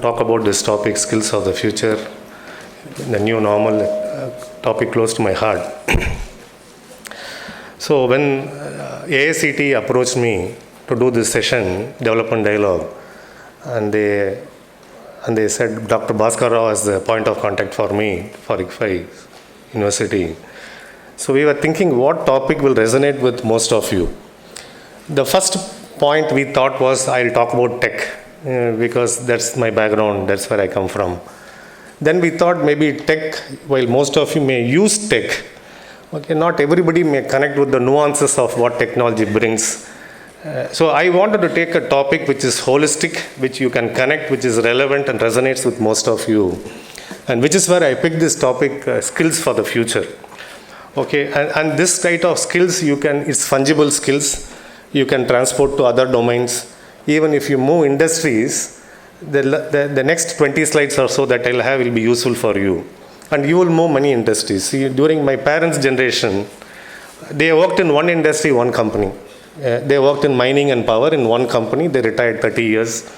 talk about this topic, skills of the future, the new normal, topic close to my heart. So when AICT approached me to do this session, development dialogue, and they said Dr. Bhaskar Rao as the point of contact for me for IFHE University. So we were thinking what topic will resonate with most of you. The first point we thought was I'll talk about tech because that's my background, that's where I come from. Then we thought maybe tech, while most of you may use tech, okay, not everybody may connect with the nuances of what technology brings. So I wanted to take a topic which is holistic, which you can connect, which is relevant and resonates with most of you. And which is where I picked this topic, skills for the future. Okay, and this type of skills, it's fungible skills. You can transport to other domains. Even if you move industries, the next 20 slides or so that I'll have will be useful for you. And you will move many industries. See, during my parents' generation, they worked in one industry, one company. They worked in mining and power in one company. They retired 30 years.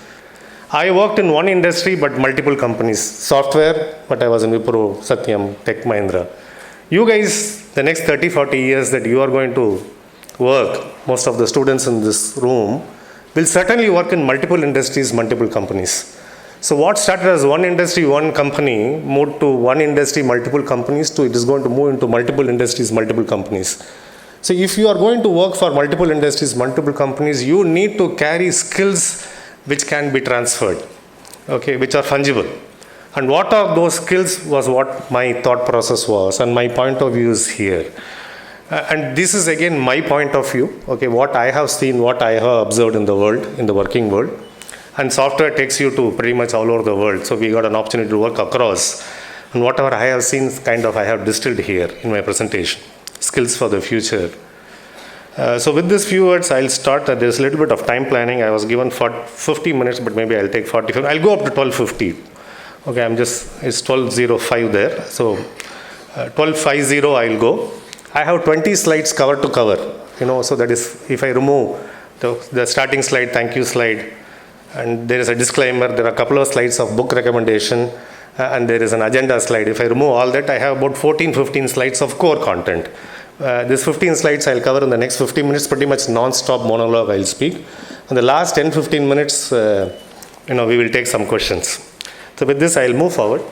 I worked in one industry, but multiple companies. Software, but I was in Wipro, Satyam, Tech Mahindra. You guys, the next 30, 40 years that you are going to work, most of the students in this room, will certainly work in multiple industries, multiple companies. So what started as one industry, one company, moved to one industry, multiple companies, to it is going to move into multiple industries, multiple companies. So if you are going to work for multiple industries, multiple companies, you need to carry skills which can be transferred, okay, which are fungible. And what are those skills was what my thought process was, and my point of view is here. And this is again my point of view, okay, what I have seen, what I have observed in the world, in the working world. And software takes you to pretty much all over the world. So we got an opportunity to work across. And whatever I have seen, kind of I have distilled here in my presentation. Skills for the future. So with these few words, I'll start. There's a little bit of time planning. I was given 50 minutes, but maybe I'll take 45. I'll go up to 12:50. Okay, it's 12:05 there. So 12:50 I'll go. I have 20 slides cover to cover, so that is, if I remove the starting slide, thank you slide, and there is a disclaimer, there are a couple of slides of book recommendation, and there is an agenda slide. If I remove all that, I have about 14-15 slides of core content. These 15 slides I'll cover in the next 50 minutes, pretty much non-stop monologue I'll speak. And the last 10-15 minutes, we will take some questions. So with this, I'll move forward.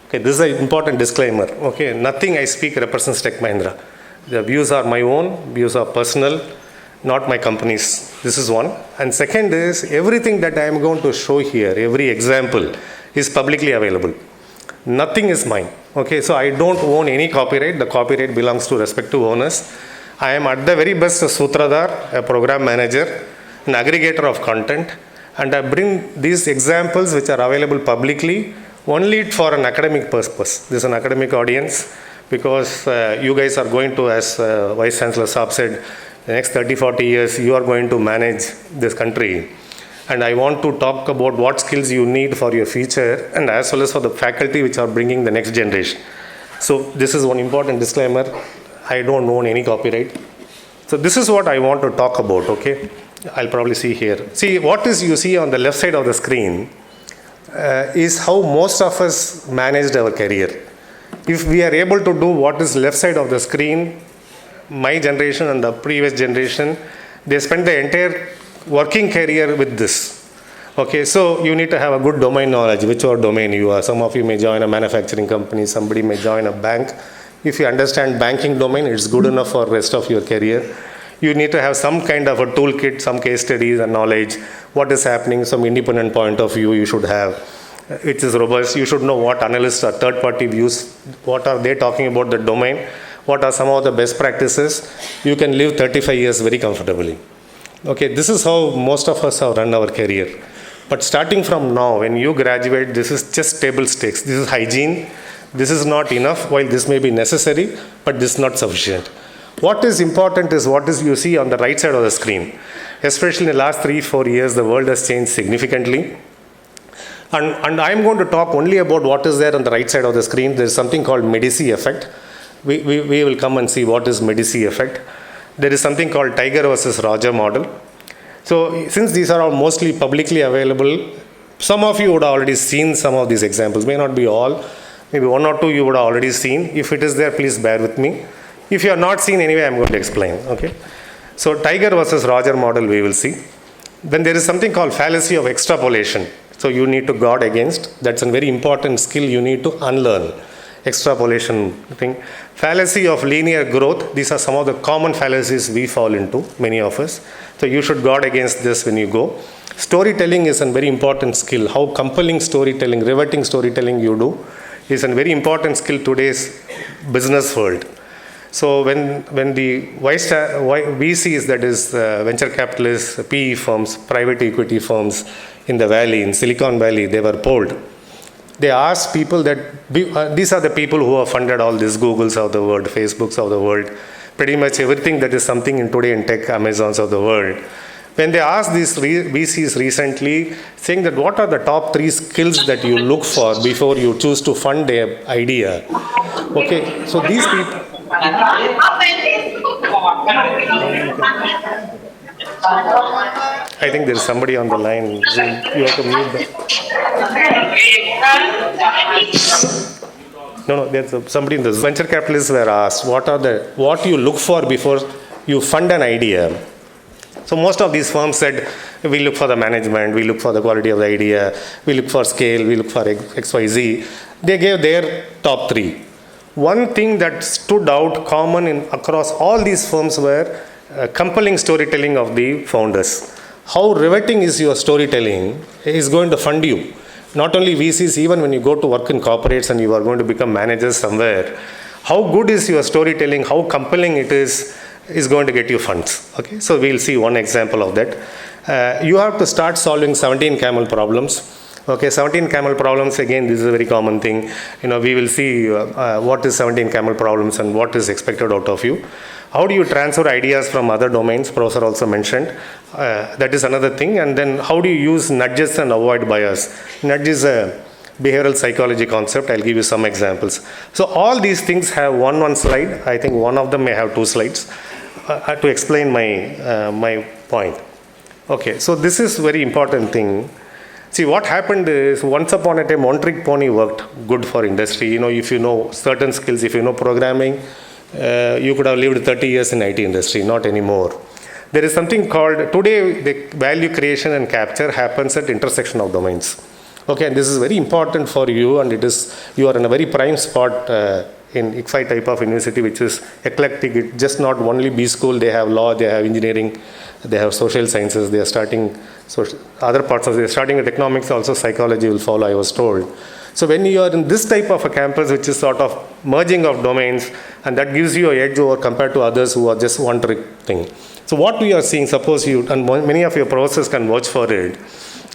Okay, this is an important disclaimer. Okay, nothing I speak represents Tech Mahindra. The views are my own, views are personal, not my company's. This is one. And second is, everything that I am going to show here, every example, is publicly available. Nothing is mine. Okay, so I don't own any copyright. The copyright belongs to respective owners. I am at the very best a sutradhar, a program manager, an aggregator of content, and I bring these examples which are available publicly only for an academic purpose. This is an academic audience because you guys are going to, as Vice Chancellor Saab said, the next 30-40 years you are going to manage this country. And I want to talk about what skills you need for your future and as well as for the faculty which are bringing the next generation. So this is one important disclaimer. I don't own any copyright. So this is what I want to talk about, okay? I'll probably see here. See, what is you see on the left side of the screen is how most of us managed our career. If we are able to do what is left side of the screen, my generation and the previous generation, they spent the entire working career with this. Okay, so you need to have a good domain knowledge, whichever domain you are. Some of you may join a manufacturing company, somebody may join a bank. If you understand banking domain, it's good enough for rest of your career. You need to have some kind of a toolkit, some case studies and knowledge, what is happening, some independent point of view you should have. It is robust. You should know what analysts or third-party views, what are they talking about the domain, what are some of the best practices. You can live 35 years very comfortably. Okay, this is how most of us have run our career. But starting from now, when you graduate, this is just table stakes. This is hygiene. This is not enough, while this may be necessary, but this is not sufficient. What is important is what is you see on the right side of the screen. Especially in the last 3-4 years, the world has changed significantly. And I'm going to talk only about what is there on the right side of the screen. There is something called Medici effect. We will come and see what is Medici effect. There is something called Tiger versus Roger model. So since these are all mostly publicly available, Some of you would have already seen some of these examples, may not be all, maybe one or two you would have already seen. If it is there, please bear with me. If you have not seen anyway, I'm going to explain, okay? So Tiger versus Roger model we will see. Then there is something called fallacy of extrapolation. So you need to guard against. That's a very important skill you need to unlearn. Extrapolation thing. Fallacy of linear growth. These are some of the common fallacies we fall into, many of us. So you should guard against this when you go. Storytelling is a very important skill. How compelling storytelling, riveting storytelling you do is a very important skill today's business world. So when the VCs, that is venture capitalists, PE firms, private equity firms in the valley, in Silicon Valley, they were polled. They asked people that, these are the people who have funded all these Googles of the world, Facebooks of the world, pretty much everything that is something in today in tech, Amazons of the world. When they asked these VCs recently, saying that what are the top 3 skills that you look for before you choose to fund an idea. Okay, so these people, I think there is somebody on the line. You have to mute them. No, there's somebody in the venture capitalists were asked, what you look for before you fund an idea. So most of these firms said, we look for the management, we look for the quality of the idea, we look for scale, we look for XYZ. They gave their top 3. One thing that stood out common across all these firms were compelling storytelling of the founders. How riveting is your storytelling is going to fund you. Not only VCs, even when you go to work in corporates and you are going to become managers somewhere, how good is your storytelling, how compelling it is going to get you funds. Okay, so we'll see one example of that. You have to start solving 17 camel problems. Okay, 17 camel problems, again, this is a very common thing. We will see what is 17 camel problems and what is expected out of you. How do you transfer ideas from other domains? Professor also mentioned. That is another thing. And then how do you use nudges and avoid bias? Nudge is a behavioral psychology concept. I'll give you some examples. So all these things have one slide. I think one of them may have 2 slides to explain my point. Okay, so this is very important thing. See, what happened is, once upon a time, one-trick pony worked good for industry. If you know certain skills, if you know programming, you could have lived 30 years in IT industry, not anymore. There is something called, today, the value creation and capture happens at intersection of domains. Okay, and this is very important for you, and you are in a very prime spot in IFHE type of university, which is eclectic. It's just not only B school, they have law, they have engineering, they have social sciences, they are starting other parts of, they are starting with economics, also psychology will follow, I was told. So when you are in this type of a campus, which is sort of merging of domains, and that gives you an edge over compared to others who are just one trick thing. So what we are seeing, suppose you, and many of your professors can vouch for it,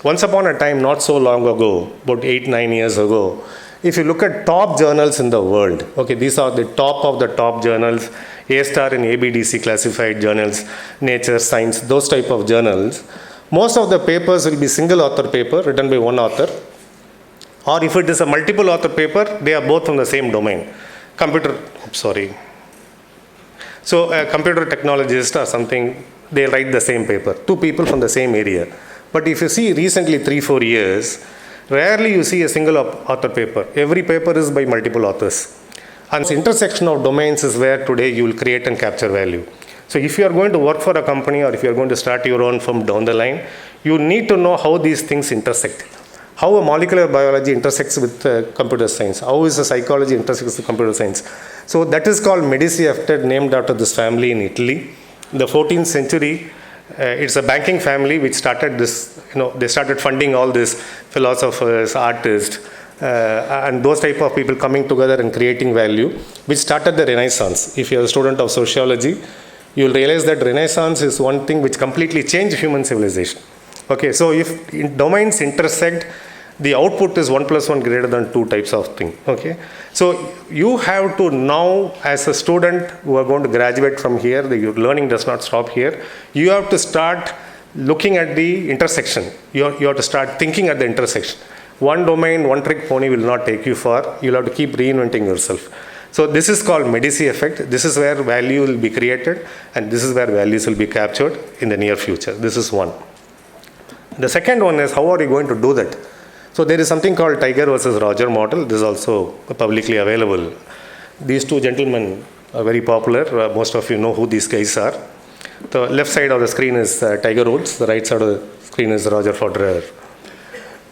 once upon a time, not so long ago, about 8-9 years ago, if you look at top journals in the world, okay, these are the top of the top journals, A-star and ABDC classified journals, Nature, Science, those type of journals, most of the papers will be single author paper written by one author, or if it is a multiple author paper, they are both from the same domain. Computer technologist or something, they write the same paper, 2 people from the same area. But if you see recently 3-4 years, rarely you see a single author paper. Every paper is by multiple authors. And the intersection of domains is where today you will create and capture value. So if you are going to work for a company, or if you are going to start your own firm down the line, you need to know how these things intersect. How a molecular biology intersects with computer science. How is a psychology intersects with computer science. So that is called Medici, named after this family in Italy. In the 14th century, it's a banking family which started this, they started funding all these philosophers, artists, and those type of people coming together and creating value, which started the Renaissance. If you're a student of sociology, you'll realize that Renaissance is one thing which completely changed human civilization. Okay, so if domains intersect, the output is 1 + 1 greater than 2 types of thing. Okay, so you have to now, as a student who are going to graduate from here, your learning does not stop here. You have to start looking at the intersection. You have to start thinking at the intersection. One domain, one trick pony will not take you far. You'll have to keep reinventing yourself. So this is called Medici effect. This is where value will be created, and this is where values will be captured in the near future. This is one. The second one is, how are you going to do that? So there is something called Tiger versus Roger model. This is also publicly available. These two gentlemen are very popular. Most of you know who these guys are. The left side of the screen is Tiger Woods. The right side of the screen is Roger Federer.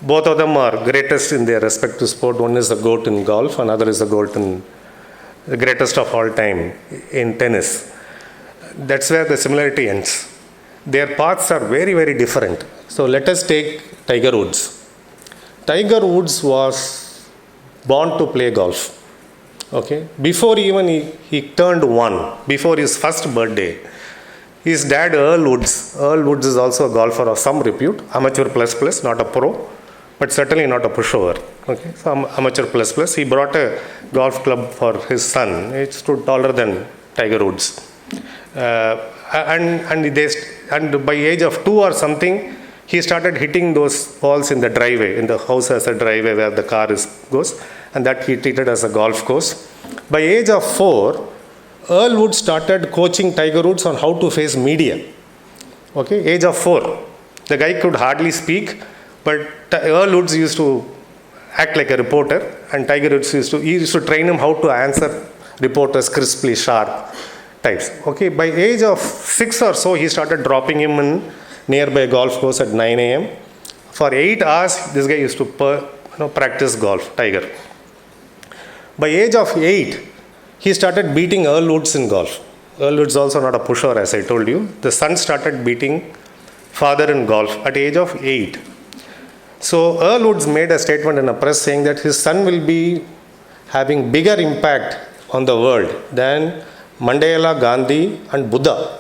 Both of them are greatest in their respective sport. One is the GOAT in golf, another is the greatest of all time in tennis. That's where the similarity ends. Their paths are very, very different. So let us take Tiger Woods. Tiger Woods was born to play golf. Okay, before even he turned 1, before his first birthday, his dad Earl Woods is also a golfer of some repute, amateur plus, not a pro, but certainly not a pushover. Okay, so amateur plus. He brought a golf club for his son. It stood taller than Tiger Woods, and by age of 2 or something, he started hitting those balls in the driveway, in the house as a driveway where the car goes, and that he treated as a golf course. By age of 4, Earl Woods started coaching Tiger Woods on how to face media. Okay, age of 4. The guy could hardly speak, but Earl Woods used to act like a reporter, and Tiger Woods used to train him how to answer reporters crisply, sharp types. Okay, by age of 6 or so, he started dropping him in nearby golf course at 9 a.m. For 8 hours, this guy used to practice golf, Tiger. By age of 8, he started beating Earl Woods in golf. Earl Woods also not a pusher, as I told you. The son started beating father in golf at age of 8. So Earl Woods made a statement in a press saying that his son will be having bigger impact on the world than Mandela, Gandhi and Buddha.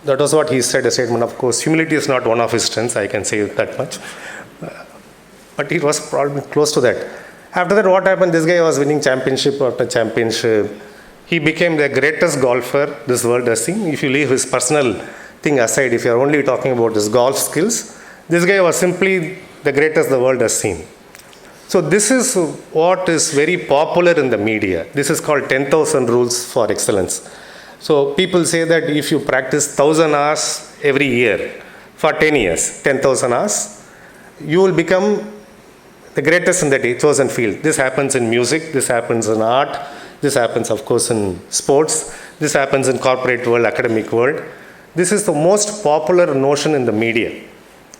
That was what he said, a statement. Of course, humility is not one of his strengths, I can say that much. But it was probably close to that. After that, what happened? This guy was winning championship after championship. He became the greatest golfer this world has seen. If you leave his personal thing aside, if you are only talking about his golf skills, this guy was simply the greatest the world has seen. So this is what is very popular in the media. This is called 10,000 rules for excellence. So people say that if you practice 1,000 hours every year for 10 years, 10,000 hours, you will become the greatest in that chosen field. This happens in music, this happens in art, this happens of course in sports, this happens in corporate world, academic world. This is the most popular notion in the media.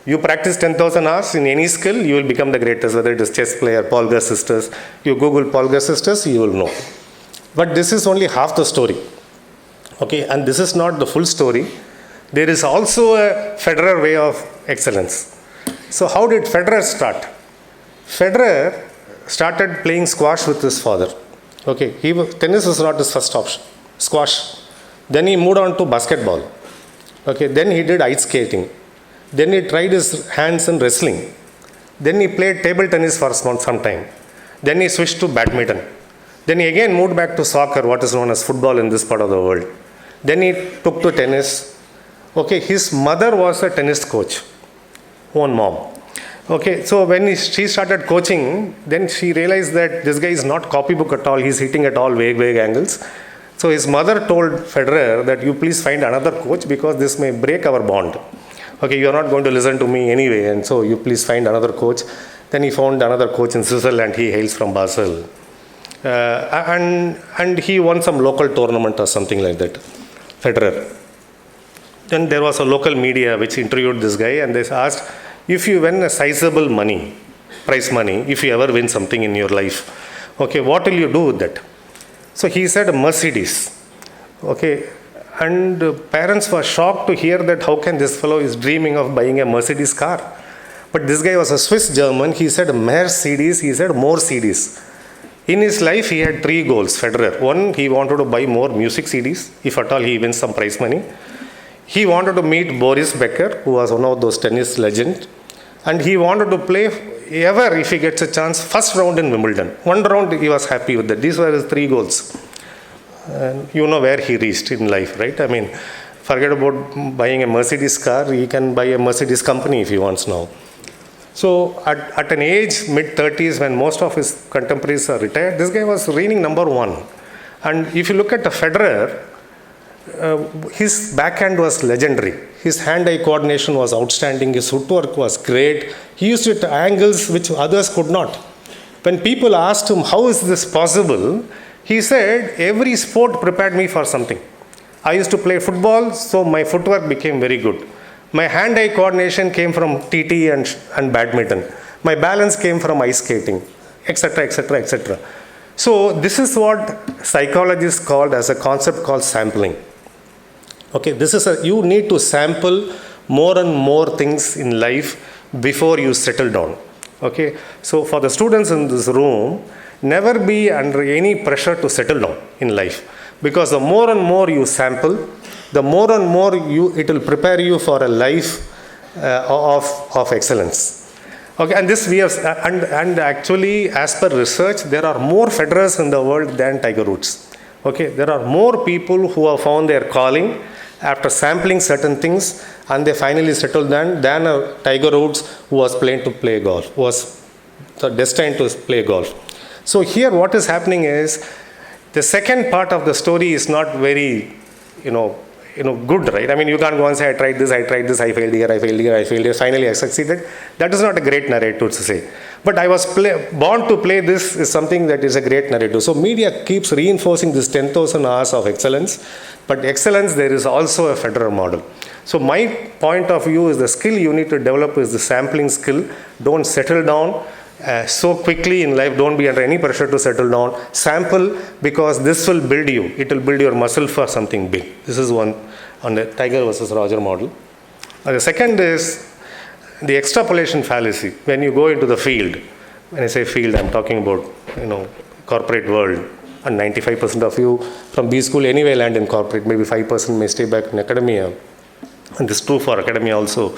You practice 10,000 hours in any skill, you will become the greatest, whether it is chess player, Polgar sisters. You Google Polgar sisters, you will know. But this is only half the story. Okay, and this is not the full story. There is also a Federer way of excellence. So how did Federer start? Federer started playing squash with his father. Okay, tennis was not his first option. Squash. Then he moved on to basketball. Okay, then he did ice skating. Then he tried his hands in wrestling. Then he played table tennis for some time. Then he switched to badminton. Then he again moved back to soccer, what is known as football in this part of the world. Then he took to tennis. Okay, his mother was a tennis coach, own mom. Okay, so when she started coaching, then she realized that this guy is not copybook at all. He's hitting at all vague angles. So his mother told Federer that you please find another coach because this may break our bond. Okay, you are not going to listen to me anyway, and so you please find another coach. Then he found another coach in Switzerland. He hails from Basel. And he won some local tournament or something like that, Federer. Then there was a local media which interviewed this guy, and they asked, if you win a sizable money, prize money, if you ever win something in your life, okay, what will you do with that? So he said a Mercedes. Okay, and parents were shocked to hear that how can this fellow is dreaming of buying a Mercedes car. But this guy was a Swiss German. He said Mercedes, he said more CDs. In his life, he had 3 goals, Federer. One, he wanted to buy more music CDs, if at all he wins some prize money. He wanted to meet Boris Becker, who was one of those tennis legends. And he wanted to play ever, if he gets a chance, first round in Wimbledon. 1 round, he was happy with that. These were his 3 goals. And you know where he reached in life, right? I mean, forget about buying a Mercedes car. He can buy a Mercedes company if he wants now. So at an age, mid-30s, when most of his contemporaries are retired, this guy was reigning number 1. And if you look at the Federer, his backhand was legendary. His hand-eye coordination was outstanding. His footwork was great. He used it at angles which others could not. When people asked him, how is this possible? He said, every sport prepared me for something. I used to play football, so my footwork became very good. My hand-eye coordination came from TT and badminton. My balance came from ice skating, etc., etc., etc. So this is what psychologists called as a concept called sampling. Okay, you need to sample more and more things in life before you settle down. Okay, so for the students in this room, never be under any pressure to settle down in life, because the more and more you sample, the more and more it will prepare you for a life of excellence. Okay, and this we have, and actually, as per research, there are more Federers in the world than Tiger Woods. Okay, there are more people who have found their calling after sampling certain things, and they finally settled than a Tiger Woods who was destined to play golf. So here, what is happening is the second part of the story is not very, good, right? I mean, you can't go and say, I tried this, I failed here, finally I succeeded. That is not a great narrative to say. But I was born to play this is something that is a great narrative. So media keeps reinforcing this 10,000 hours of excellence. But excellence, there is also a Federer model. So my point of view is the skill you need to develop is the sampling skill. Don't settle down so quickly in life. Don't be under any pressure to settle down. Sample, because this will build you. It will build your muscle for something big. This is one on the Tiger versus Roger model. The second is the extrapolation fallacy. When you go into the field, when I say field, I'm talking about corporate world, and 95% of you from B school anyway land in corporate. Maybe 5% may stay back in academia, and this is true for academia also.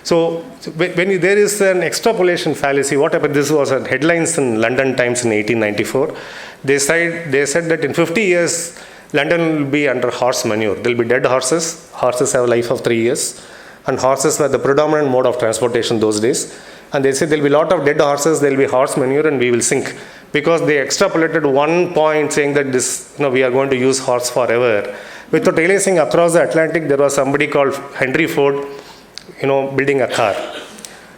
So when there is an extrapolation fallacy, what happened? This was at headlines in London Times in 1894. They said that in 50 years, London will be under horse manure. There will be dead horses. Horses have a life of 3 years. And horses were the predominant mode of transportation those days. And they said there will be a lot of dead horses, there will be horse manure, and we will sink. Because they extrapolated one point saying that we are going to use horse forever. Without realizing across the Atlantic, there was somebody called Henry Ford, building a car.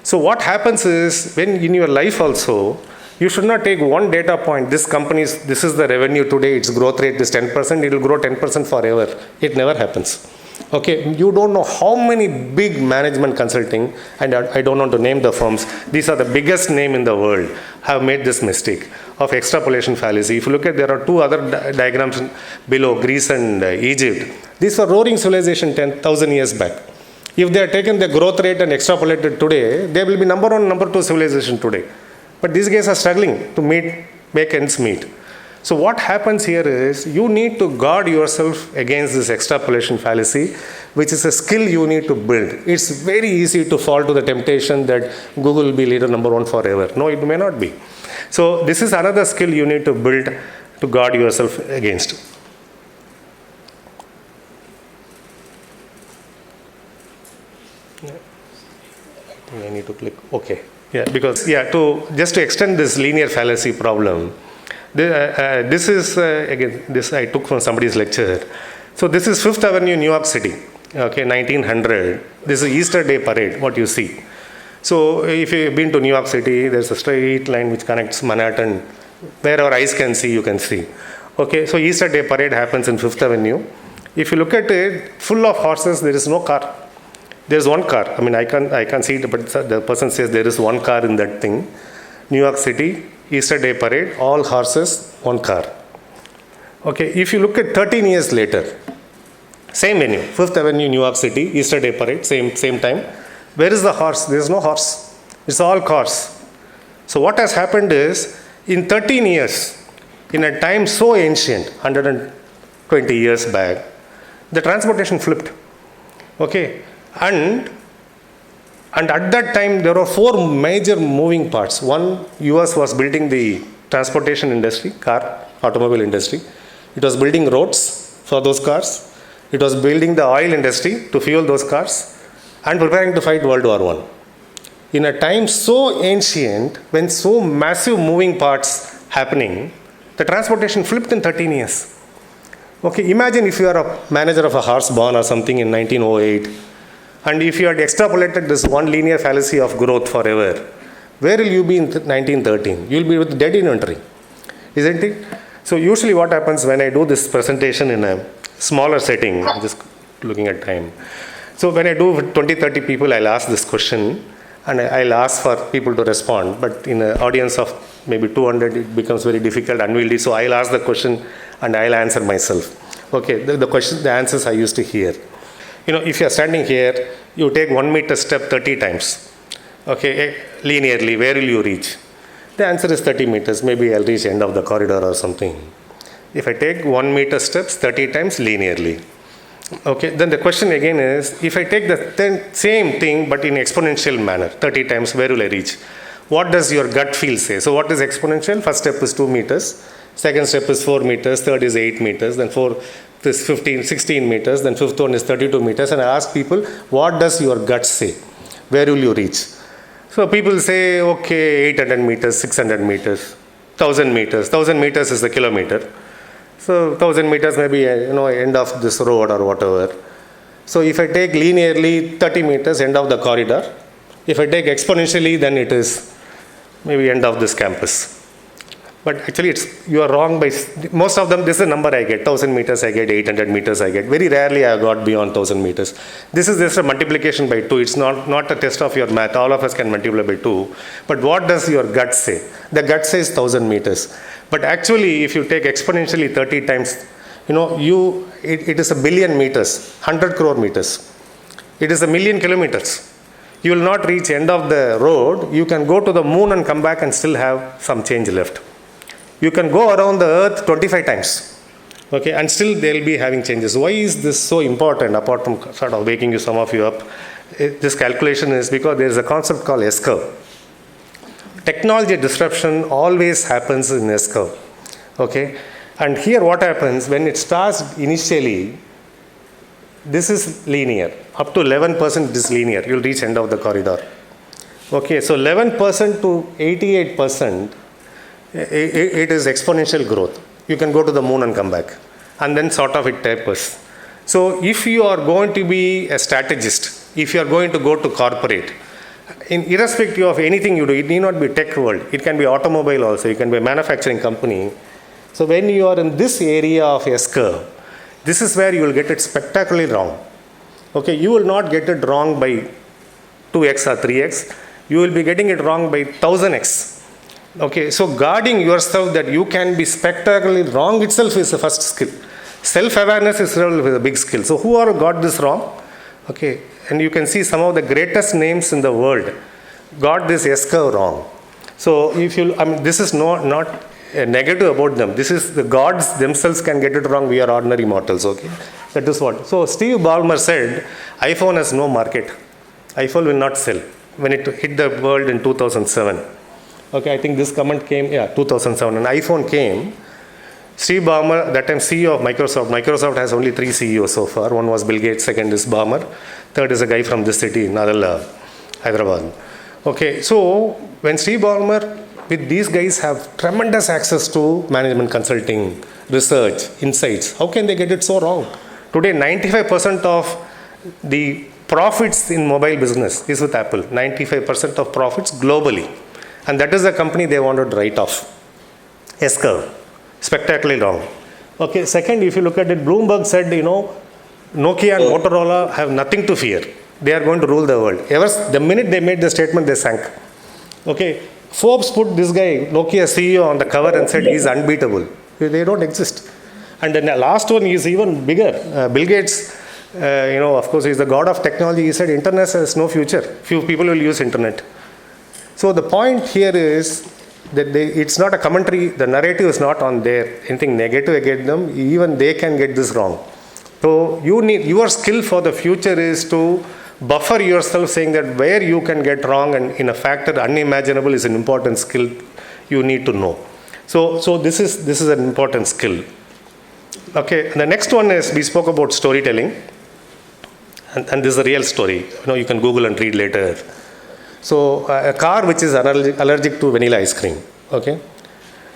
So what happens is, when in your life also, you should not take one data point. This is the revenue today, its growth rate is 10%, it will grow 10% forever. It never happens. Okay, you don't know how many big management consulting, and I don't want to name the firms, these are the biggest name in the world, have made this mistake of extrapolation fallacy. If you look at, there are two other diagrams below, Greece and Egypt. These were roaring civilization 10,000 years back. If they had taken the growth rate and extrapolated today, they will be number one, number two civilization today. But these guys are struggling to make ends meet. So what happens here is, you need to guard yourself against this extrapolation fallacy, which is a skill you need to build. It's very easy to fall to the temptation that Google will be leader number one forever. No, it may not be. So this is another skill you need to build to guard yourself against. I need to click OK. Yeah, because just to extend this linear fallacy problem, this is again, this I took from somebody's lecture. So this is Fifth Avenue, New York City. Okay, 1900. This is Easter Day parade. What you see. So if you've been to New York City, there's a straight line which connects Manhattan. Wherever eyes can see, you can see. Okay, so Easter Day parade happens in Fifth Avenue. If you look at it, full of horses, there is no car. There's one car. I mean, I can't see it, but the person says there is one car in that thing. New York City, Easter Day parade, all horses, one car. Okay, if you look at 13 years later, same venue, Fifth Avenue, New York City, Easter Day parade, same time. Where is the horse? There is no horse. It's all cars. So what has happened is, in 13 years, in a time so ancient, 120 years back, the transportation flipped. Okay, and at that time, there were four major moving parts. One, US was building the transportation industry, automobile industry. It was building roads for those cars. It was building the oil industry to fuel those cars and preparing to fight World War I. In a time so ancient, when so massive moving parts happening, the transportation flipped in 13 years. Okay, imagine if you are a manager of a horse barn or something in 1908, and if you had extrapolated this one linear fallacy of growth forever, where will you be in 1913? You will be with dead inventory, isn't it? So usually what happens when I do this presentation in a smaller setting, I'm just looking at time. So when I do with 20, 30 people, I'll ask this question and I'll ask for people to respond. But in an audience of maybe 200, it becomes very difficult, unwieldy. So I'll ask the question and I'll answer myself. Okay, the answers I used to hear. If you're standing here, you take 1 meter step 30 times. Okay, linearly, where will you reach? The answer is 30 meters. Maybe I'll reach end of the corridor or something. If I take 1 meter steps 30 times linearly. Okay, then the question again is, if I take the same thing but in exponential manner, 30 times, where will I reach? What does your gut feel say? So what is exponential? First step is 2 meters. Second step is 4 meters. Third is 8 meters. Then fourth is 16 meters. Then fifth one is 32 meters. And I ask people, what does your gut say? Where will you reach? So people say, okay, 800 meters, 600 meters, 1000 meters. 1000 meters is the kilometer. So 1000 meters maybe, end of this road or whatever. So if I take linearly 30 meters, end of the corridor. If I take exponentially, then it is maybe end of this campus. But actually, you are wrong by most of them. This is the number I get. 1000 meters I get, 800 meters I get. Very rarely I have got beyond 1000 meters. This is just a multiplication by 2. It's not a test of your math. All of us can multiply by 2. But what does your gut say? The gut says 1000 meters. But actually, if you take exponentially 30 times, it is a billion meters, 100 crore meters. It is a million kilometers. You will not reach end of the road. You can go to the moon and come back and still have some change left. You can go around the earth 25 times, okay, and still they'll be having changes. Why is this so important, apart from sort of waking some of you up? This calculation is because there is a concept called S-curve. Technology disruption always happens in S-curve, okay? And here what happens, when it starts initially, this is linear. Up to 11% it is linear. You'll reach end of the corridor. Okay, so 11% to 88%, it is exponential growth. You can go to the moon and come back. And then sort of it tapers. So if you are going to be a strategist, if you are going to go to corporate, irrespective of anything you do, it need not be tech world. It can be automobile also. It can be a manufacturing company. So when you are in this area of S-curve, this is where you will get it spectacularly wrong. Okay, you will not get it wrong by 2x or 3x. You will be getting it wrong by 1000x. Okay, so guarding yourself that you can be spectacularly wrong itself is the first skill. Self-awareness is a big skill. So who are got this wrong? Okay, and you can see some of the greatest names in the world got this S-curve wrong. So this is not a negative about them. This is the gods themselves can get it wrong. We are ordinary mortals. Okay, that is what. So Steve Ballmer said, iPhone has no market. iPhone will not sell when it hit the world in 2007. Okay, I think this comment came, 2007. An iPhone came. Steve Ballmer, that time CEO of Microsoft. Microsoft has only 3 CEOs so far. One was Bill Gates, second is Ballmer, third is a guy from this city, IFHE Hyderabad. Okay, so when Steve Ballmer, with these guys have tremendous access to management consulting, research, insights, how can they get it so wrong? Today, 95% of the profits in mobile business is with Apple. 95% of profits globally. And that is the company they wanted to write off. S-curve. Spectacularly wrong. Okay, second, if you look at it, Bloomberg said, Nokia and Motorola have nothing to fear. They are going to rule the world. The minute they made the statement, they sank. Okay, Forbes put this guy, Nokia CEO, on the cover and said he's unbeatable. They don't exist. And then the last one is even bigger. Bill Gates, of course, he's the god of technology. He said internet has no future. Few people will use internet. So the point here is that it's not a commentary, the narrative is not on there, anything negative against them, even they can get this wrong. So your skill for the future is to buffer yourself, saying that where you can get wrong and in a factor unimaginable is an important skill you need to know. So this is an important skill. Okay, the next one is, we spoke about storytelling, and this is a real story. You can Google and read later. So a car which is allergic to vanilla ice cream, okay?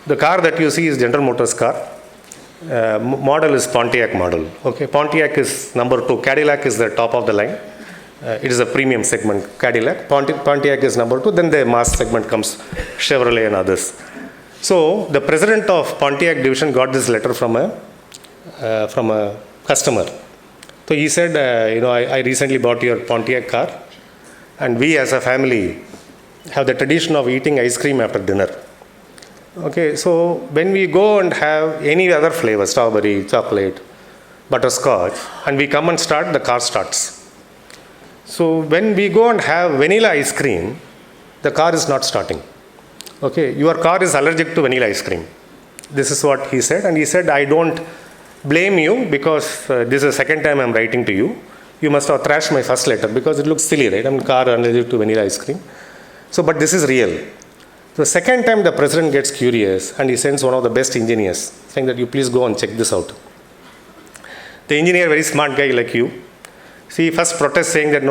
The car that you see is General Motors car. model is Pontiac model. Okay, Pontiac is number 2. Cadillac is the top of the line. It is a premium segment, Cadillac. Pontiac is number 2. Then the mass segment comes Chevrolet and others. So the president of Pontiac division got this letter from a customer. So he said, I recently bought your Pontiac car, and we as a family have the tradition of eating ice cream after dinner. Okay, so when we go and have any other flavor, strawberry, chocolate, butterscotch, and we come and start, the car starts. So when we go and have vanilla ice cream, the car is not starting. Okay, your car is allergic to vanilla ice cream. This is what he said, and he said, I don't blame you because this is the second time I'm writing to you. You must have thrashed my first letter because it looks silly, right? I'm car allergic to vanilla ice cream. So, but this is real. The second time the president gets curious and he sends one of the best engineers saying that you please go and check this out. The engineer, very smart guy like you, see, first protest saying that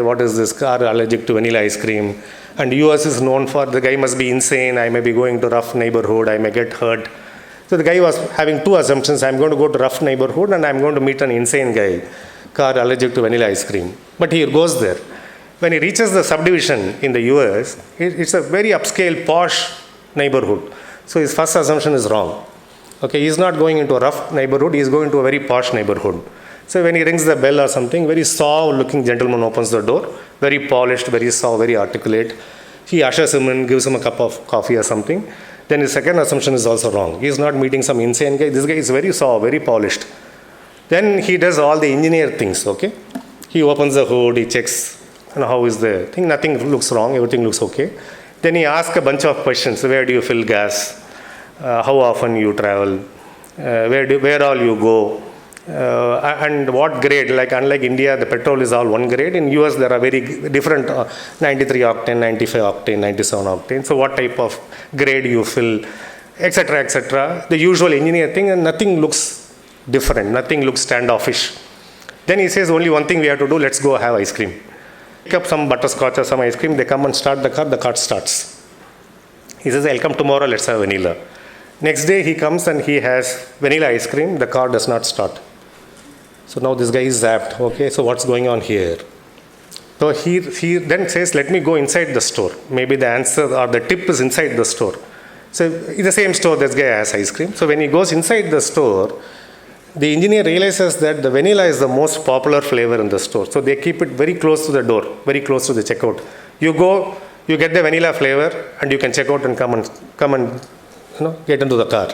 what is this car allergic to vanilla ice cream? And US is known for the guy must be insane, I may be going to rough neighborhood, I may get hurt. So the guy was having two assumptions, I'm going to go to rough neighborhood and I'm going to meet an insane guy, car allergic to vanilla ice cream. But he goes there. When he reaches the subdivision in the US, it's a very upscale, posh neighborhood. So his first assumption is wrong. Okay, he's not going into a rough neighborhood, he's going to a very posh neighborhood. So when he rings the bell or something, very suave-looking gentleman opens the door, very polished, very suave, very articulate. He ushers him in, gives him a cup of coffee or something. Then his second assumption is also wrong. He is not meeting some insane guy. This guy is very suave, very polished. Then he does all the engineer things, okay? He opens the hood, he checks, how is the thing, nothing looks wrong, everything looks okay. Then he asks a bunch of questions. Where do you fill gas? How often you travel? Where all you go? And what grade, like unlike India, the petrol is all one grade. In US, there are very different 93 octane, 95 octane, 97 octane. So what type of grade you fill, etc., etc. The usual engineer thing, and nothing looks different, nothing looks standoffish. Then he says, only one thing we have to do, let's go have ice cream. Pick up some butterscotch or some ice cream, they come and start the car starts. He says, I'll come tomorrow, let's have vanilla. Next day he comes and he has vanilla ice cream, the car does not start. So now this guy is zapped. Okay, so what's going on here? So he then says, let me go inside the store. Maybe the answer or the tip is inside the store. So in the same store, this guy has ice cream. So when he goes inside the store, the engineer realizes that the vanilla is the most popular flavor in the store. So they keep it very close to the door, very close to the checkout. You go, you get the vanilla flavor, and you can check out and come and get into the car.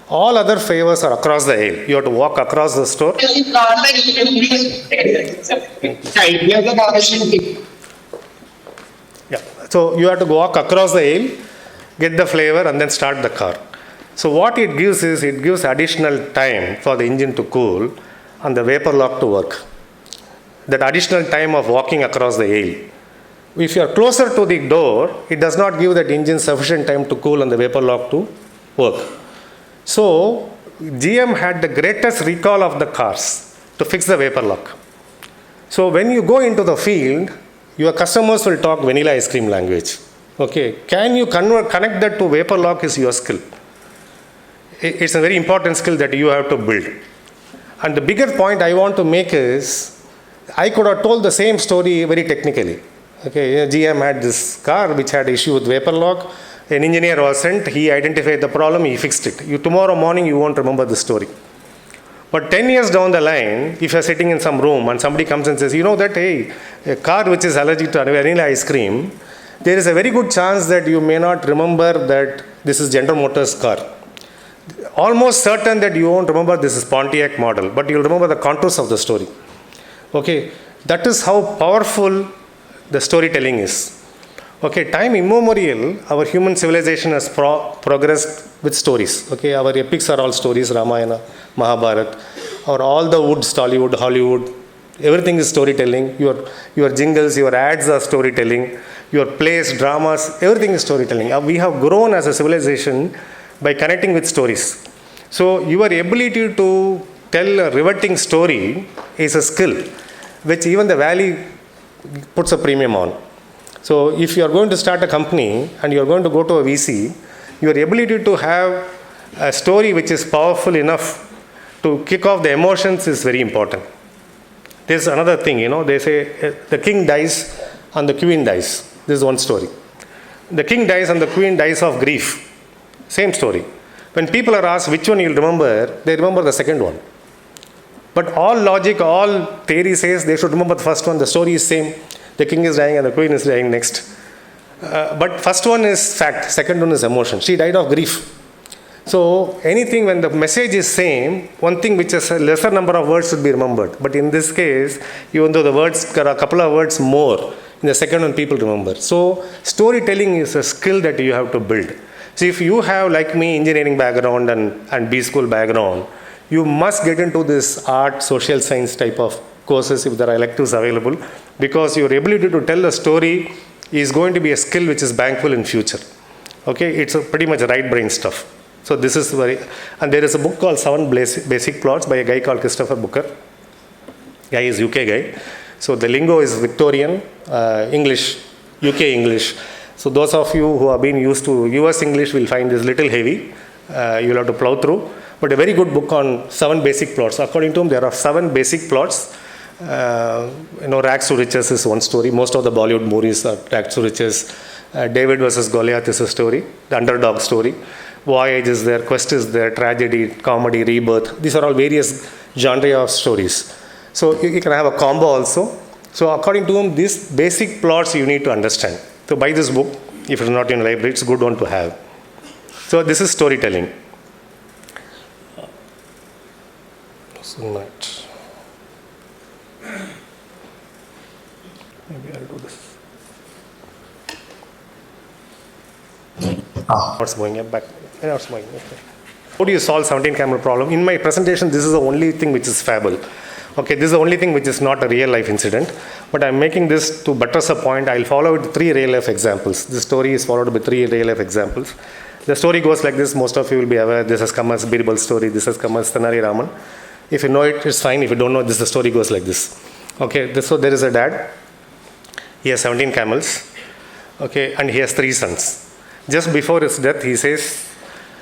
All other flavors are across the aisle. You have to walk across the store. Yeah. So you have to walk across the aisle, get the flavor, and then start the car. So what it gives is, it gives additional time for the engine to cool and the vapor lock to work. That additional time of walking across the aisle. If you are closer to the door, it does not give that engine sufficient time to cool and the vapor lock to work. So GM had the greatest recall of the cars to fix the vapor lock. So when you go into the field, your customers will talk vanilla ice cream language. Okay, can you connect that to vapor lock is your skill. It's a very important skill that you have to build. And the bigger point I want to make is, I could have told the same story very technically. Okay, GM had this car which had issue with vapor lock. An engineer was sent, he identified the problem, he fixed it. Tomorrow morning you won't remember the story. But 10 years down the line, if you're sitting in some room and somebody comes and says, hey, a car which is allergic to vanilla ice cream, there is a very good chance that you may not remember that this is General Motors car. Almost certain that you won't remember this is Pontiac model, but you'll remember the contours of the story. Okay, that is how powerful the storytelling is. Okay, time immemorial, our human civilization has progressed with stories. Okay, our epics are all stories, Ramayana, Mahabharata, or all the woods, Tollywood, Hollywood, everything is storytelling. Your jingles, your ads are storytelling. Your plays, dramas, everything is storytelling. We have grown as a civilization by connecting with stories. So your ability to tell a riveting story is a skill which even the Valley puts a premium on. So if you are going to start a company and you are going to go to a VC, your ability to have a story which is powerful enough to kick off the emotions is very important. There's another thing, they say the king dies and the queen dies. This is one story. The king dies and the queen dies of grief. Same story. When people are asked which one you'll remember, they remember the second one. But all logic, all theory says they should remember the first one. The story is same. The king is dying and the queen is dying next. But first one is fact, second one is emotion. She died of grief. So anything when the message is same, one thing which is a lesser number of words should be remembered. But in this case, even though the words, there are a couple of words more, in the second one people remember. So storytelling is a skill that you have to build. So if you have, like me, engineering background and B school background, you must get into this art, social science type of courses if there are electives available, because your ability to tell a story is going to be a skill which is bankable in future. Okay, it's pretty much right brain stuff. So this is and there is a book called 7 Basic Plots by a guy called Christopher Booker. Guy is UK guy. So the lingo is Victorian, English, UK English. So those of you who have been used to US English will find this little heavy. You'll have to plow through. But a very good book on 7 basic plots. According to him, there are 7 basic plots. Rags to riches is one story. Most of the Bollywood movies are rags to riches. David versus Goliath is a story. The underdog story. Voyage is there, quest is there, tragedy, comedy, rebirth. These are all various genre of stories. So you can have a combo also. So according to him, these basic plots you need to understand. So buy this book. If it's not in the library, it's a good one to have. So this is storytelling. So much. Maybe I'll do this. What's going up back? What's going up? How do you solve 17 camera problem? In my presentation, this is the only thing which is fable. Okay, this is the only thing which is not a real life incident. But I'm making this to buttress a point. I'll follow with 3 real life examples. This story is followed by 3 real life examples. The story goes like this. Most of you will be aware. This has come as Birbal story. This has come as Thanari Raman. If you know it, it's fine. If you don't know this, the story goes like this. Okay, so there is a dad. He has 17 camels. Okay, and he has 3 sons. Just before his death, he says,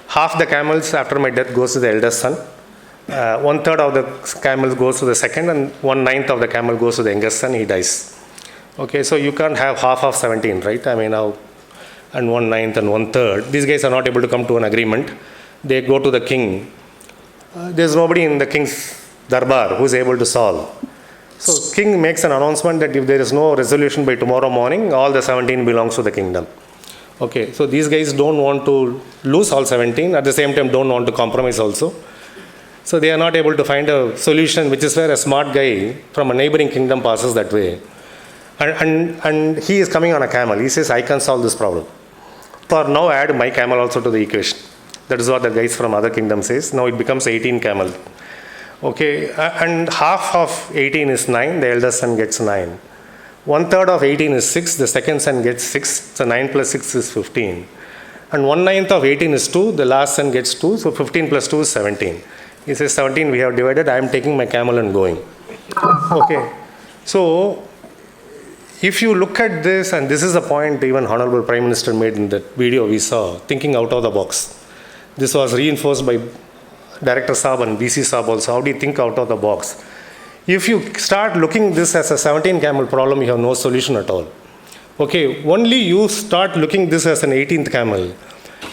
half the camels after my death goes to the eldest son. 1/3 of the camels goes to the second, and 1/9 of the camel goes to the youngest son. He dies. Okay, so you can't have half of 17, right? I mean, now, and 1/9 and 1/3. These guys are not able to come to an agreement. They go to the king. There's nobody in the king's darbar who is able to solve. So king makes an announcement that if there is no resolution by tomorrow morning, all the 17 belongs to the kingdom. Okay, so these guys don't want to lose all 17, at the same time don't want to compromise also. So they are not able to find a solution, which is where a smart guy from a neighboring kingdom passes that way. And he is coming on a camel. He says, I can solve this problem. For now, add my camel also to the equation. That is what the guys from other kingdom says. Now it becomes 18 camel. Okay, and half of 18 is 9, the eldest son gets 9. 1/3 of 18 is 6, the second son gets 6, so 9 plus 6 is 15. And 1/9 of 18 is 2, the last son gets 2, so 15 plus 2 is 17. He says, 17 we have divided, I am taking my camel and going. Okay, so if you look at this, and this is a point even Honorable Prime Minister made in that video we saw, thinking out of the box. This was reinforced by Director Saab and VC Saab also. How do you think out of the box? If you start looking this as a 17 camel problem, you have no solution at all. Okay, only you start looking this as an 18th camel,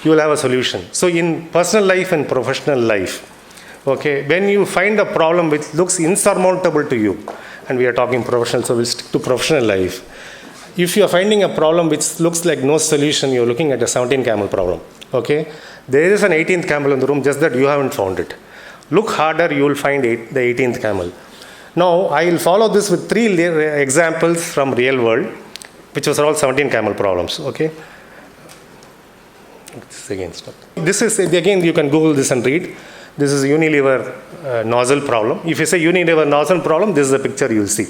you will have a solution. So in personal life and professional life, okay, when you find a problem which looks insurmountable to you, and we are talking professional, so we'll stick to professional life. If you are finding a problem which looks like no solution, you're looking at a 17 camel problem. Okay, there is an 18th camel in the room, just that you haven't found it. Look harder, you will find the 18th camel. Now, I will follow this with 3 examples from real world, which was all 17 camel problems. Okay. This is again, you can Google this and read. This is Unilever nozzle problem. If you say Unilever nozzle problem, this is the picture you will see.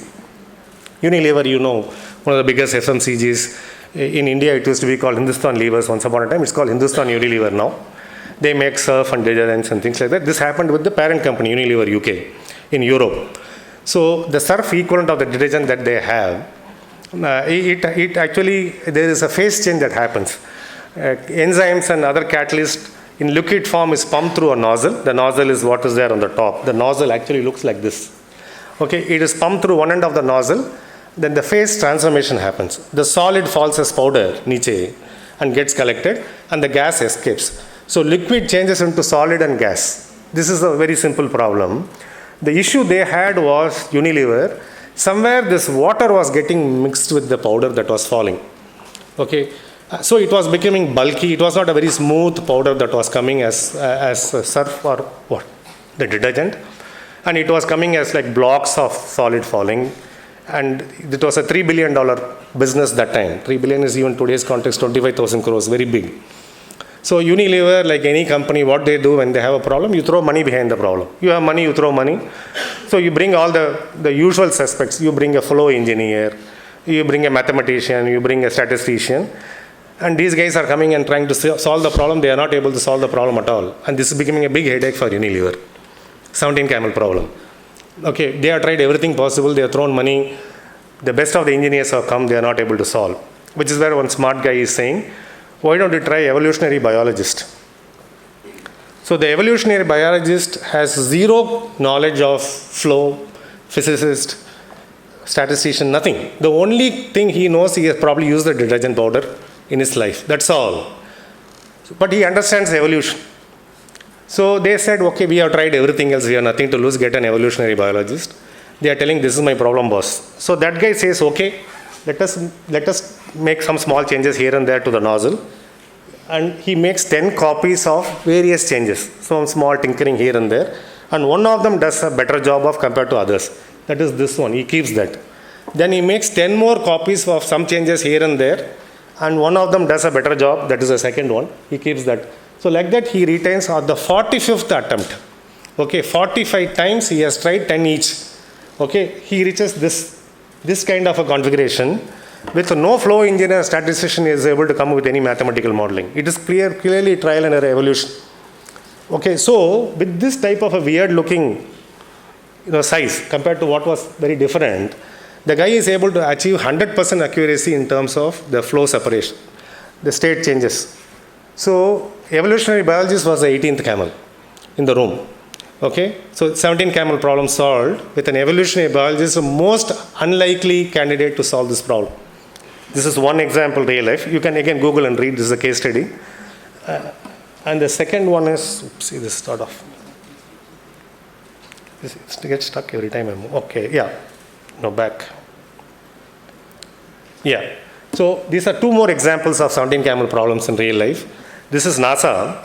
Unilever, you know, one of the biggest FMCGs. In India, it used to be called Hindustan Levers once upon a time. It's called Hindustan Unilever now. They make surf and detergents and things like that. This happened with the parent company, Unilever UK, in Europe. So the surf equivalent of the detergent that they have, it actually, there is a phase change that happens. Enzymes and other catalysts in liquid form is pumped through a nozzle. The nozzle is what is there on the top. The nozzle actually looks like this. Okay, it is pumped through one end of the nozzle, then the phase transformation happens. The solid falls as powder, niche, and gets collected, and the gas escapes. So liquid changes into solid and gas. This is a very simple problem. The issue they had was Unilever. Somewhere this water was getting mixed with the powder that was falling. Okay, so it was becoming bulky. It was not a very smooth powder that was coming as surf or what, the detergent, and it was coming as like blocks of solid falling. And it was a $3 billion business that time. 3 billion is even today's context 25,000 crores, very big. So Unilever, like any company, what they do when they have a problem, you throw money behind the problem. You have money, you throw money. So you bring all the usual suspects. You bring a flow engineer, you bring a mathematician, you bring a statistician. And these guys are coming and trying to solve the problem. They are not able to solve the problem at all. And this is becoming a big headache for Unilever. 17 camel problem. Okay, they have tried everything possible. They have thrown money. The best of the engineers have come. They are not able to solve. Which is where one smart guy is saying, why don't you try evolutionary biologist? So the evolutionary biologist has zero knowledge of flow, physicist, statistician, nothing. The only thing he knows, he has probably used the detergent powder in his life. That's all. But he understands evolution. So they said, okay, we have tried everything else. We have nothing to lose. Get an evolutionary biologist. They are telling, this is my problem, boss. So that guy says, okay, let us make some small changes here and there to the nozzle. And he makes 10 copies of various changes. Some small tinkering here and there. And one of them does a better job of compared to others. That is this one. He keeps that. Then he makes 10 more copies of some changes here and there. And one of them does a better job. That is the second one. He keeps that. So like that he retains on the 45th attempt. Okay, 45 times he has tried 10 each. Okay, he reaches this kind of a configuration with no flow engineer statistician is able to come with any mathematical modeling. It is clearly trial and error evolution. Okay, so with this type of a weird looking size compared to what was very different, the guy is able to achieve 100% accuracy in terms of the flow separation, the state changes. So evolutionary biologist was the 18th camel in the room. Okay, so 17 camel problem solved with an evolutionary biologist, the most unlikely candidate to solve this problem. This is one example, real life. You can again Google and read. This is a case study. And the second one is, see this start off. This gets stuck every time I move. Okay, yeah. No, back. Yeah. So these are two more examples of 17 camel problems in real life. This is NASA.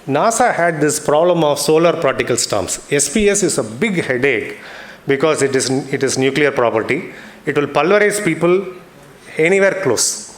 NASA had this problem of solar particle storms. SPS is a big headache because it is nuclear property. It will pulverize people anywhere close.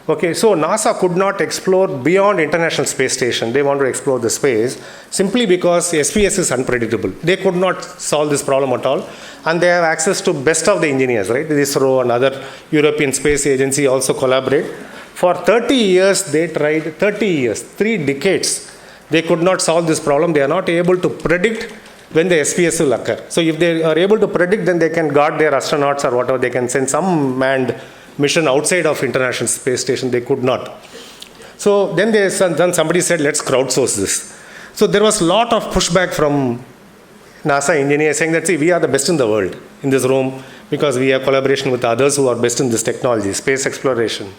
Okay, so NASA could not explore beyond International Space Station. They want to explore the space simply because SPS is unpredictable. They could not solve this problem at all. And they have access to best of the engineers, right? ISRO and other European Space Agency also collaborate. For 30 years, they tried, 30 years, 3 decades. They could not solve this problem. They are not able to predict when the SPS will occur. So if they are able to predict, then they can guard their astronauts or whatever. They can send some manned mission outside of International Space Station. They could not. So then somebody said, let's crowdsource this. So there was a lot of pushback from NASA engineers saying that, see, we are the best in the world in this room because we have collaboration with others who are best in this technology, space exploration.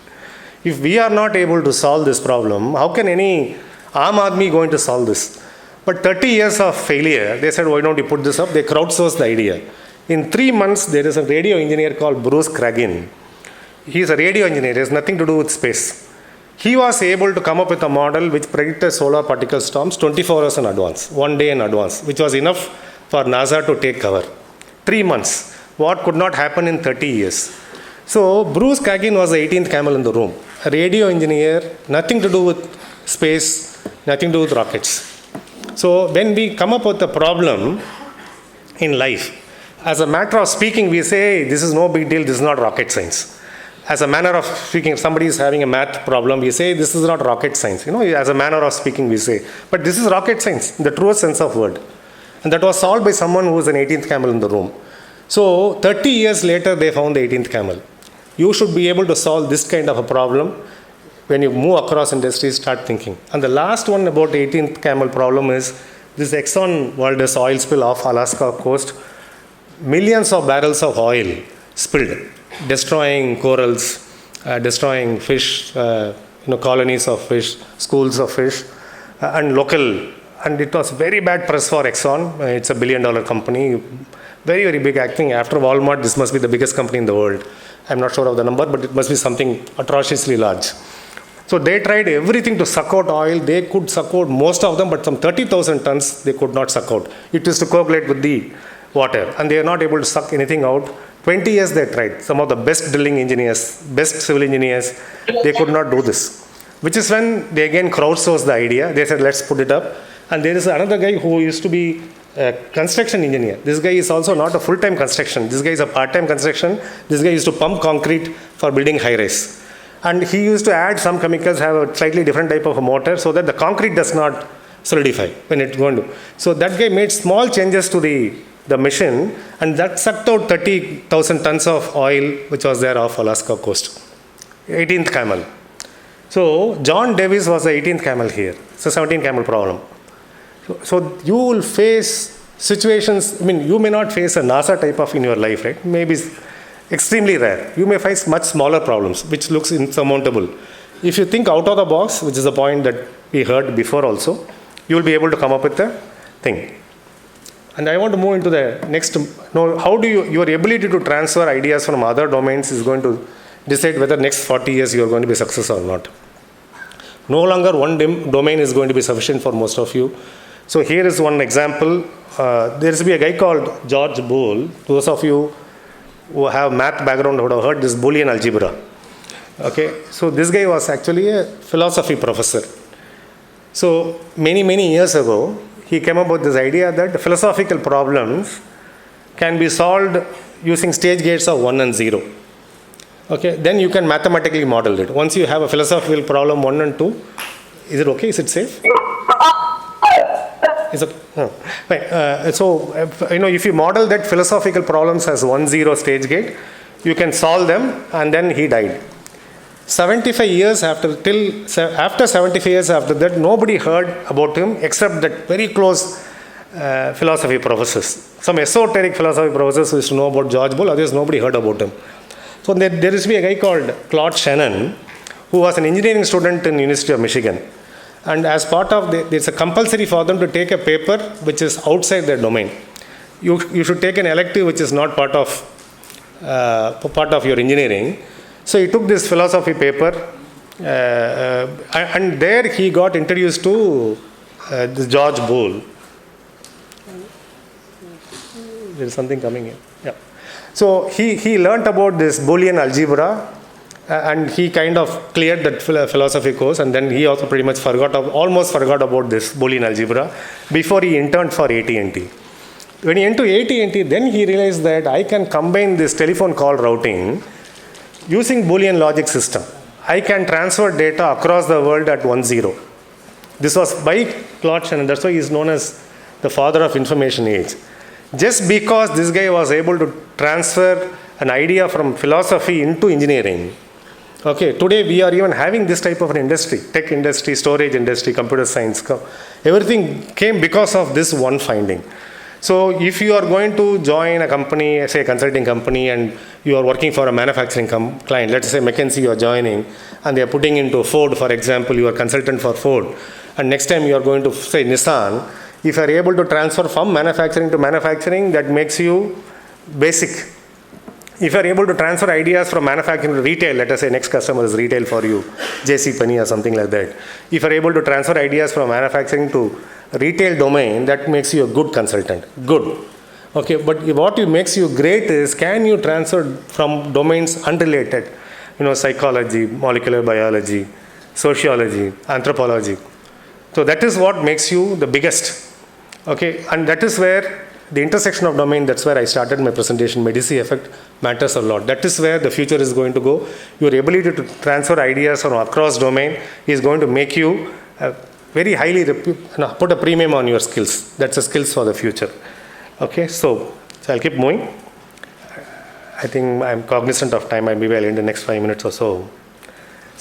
If we are not able to solve this problem, how can any Aam Aadmi going to solve this? But 30 years of failure, they said, why don't you put this up? They crowdsourced the idea. In 3 months, there is a radio engineer called Bruce Cragin. He is a radio engineer. It has nothing to do with space. He was able to come up with a model which predicted solar particle storms 24 hours in advance, 1 day in advance, which was enough for NASA to take cover. 3 months. What could not happen in 30 years? So Bruce Cragin was the 18th camel in the room. A radio engineer, nothing to do with space, nothing to do with rockets. So when we come up with a problem in life, as a matter of speaking, we say, this is no big deal, this is not rocket science. As a manner of speaking, if somebody is having a math problem, we say, this is not rocket science. As a manner of speaking, we say, but this is rocket science, in the truest sense of word. And that was solved by someone who was an 18th camel in the room. So 30 years later, they found the 18th camel. You should be able to solve this kind of a problem when you move across industries, start thinking. And the last one about 18th camel problem is this Exxon Valdez oil spill off Alaska coast. Millions of barrels of oil spilled, destroying corals, destroying fish, colonies of fish, schools of fish, and local. And it was very bad press for Exxon. It's a $1 billion company. Very, very big acting. After Walmart, this must be the biggest company in the world. I'm not sure of the number, but it must be something atrociously large. So they tried everything to suck out oil. They could suck out most of them, but some 30,000 tons they could not suck out. It is to coagulate with the water, and they are not able to suck anything out. 20 years they tried. Some of the best drilling engineers, best civil engineers, they could not do this. Which is when they again crowdsourced the idea. They said, let's put it up. And there is another guy who used to be a construction engineer. This guy is also not a full-time construction. This guy is a part-time construction. This guy used to pump concrete for building high-rise. And he used to add some chemicals, have a slightly different type of a motor so that the concrete does not solidify when it's going to. So that guy made small changes to the machine, and that sucked out 30,000 tons of oil which was there off Alaska coast. 18th camel. So John Davis was the 18th camel here. It's a 17th camel problem. So you will face situations, you may not face a NASA type of in your life, right? Maybe it's extremely rare. You may face much smaller problems, which looks insurmountable. If you think out of the box, which is a point that we heard before also, you will be able to come up with a thing. And I want to move into the next, how do your ability to transfer ideas from other domains is going to decide whether next 40 years you are going to be successful or not. No longer one domain is going to be sufficient for most of you. So here is one example. There used to be a guy called George Boole. Those of you who have math background would have heard this Boolean algebra. Okay, so this guy was actually a philosophy professor. So many years ago, he came up with this idea that philosophical problems can be solved using stage gates of 1 and 0. Okay, then you can mathematically model it. Once you have a philosophical problem 1 and 2, is it okay? Is it safe? Is it? Right. So if you model that philosophical problems as 1-0 stage gate, you can solve them, and then he died. 75 years after 75 years after that, nobody heard about him except that very close philosophy professors. Some esoteric philosophy professors who used to know about George Boole, others nobody heard about him. So there used to be a guy called Claude Shannon, who was an engineering student in University of Michigan. And as part of it's a compulsory for them to take a paper which is outside their domain. You should take an elective which is not part of your engineering. So he took this philosophy paper, and there he got introduced to this George Boole. There is something coming in. Yeah. So he learnt about this Boolean algebra, and he kind of cleared that philosophy course, and then he also pretty much almost forgot about this Boolean algebra before he interned for AT&T. When he went to AT&T, then he realized that I can combine this telephone call routing using Boolean logic system. I can transfer data across the world at 1-0. This was by Claude Shannon. That's why he is known as the father of information age. Just because this guy was able to transfer an idea from philosophy into engineering. Okay, today we are even having this type of an industry, tech industry, storage industry, computer science. Everything came because of this one finding. So if you are going to join a company, say a consulting company, and you are working for a manufacturing client, let's say McKinsey you are joining, and they are putting into Ford, for example, you are consultant for Ford, and next time you are going to say Nissan, if you are able to transfer from manufacturing to manufacturing, that makes you basic. If you are able to transfer ideas from manufacturing to retail, let us say next customer is retail for you, JC Penney or something like that. If you are able to transfer ideas from manufacturing to retail domain, that makes you a good consultant. Good. Okay, but what makes you great is, can you transfer from domains unrelated, psychology, molecular biology, sociology, anthropology. So that is what makes you the biggest. Okay, and that is where the intersection of domain, that's where I started my presentation, Medici effect matters a lot. That is where the future is going to go. Your ability to transfer ideas from across domain is going to make you very highly, put a premium on your skills. That's the skills for the future. Okay, so I'll keep moving. I think I'm cognizant of time. Maybe I'll end the next 5 minutes or so.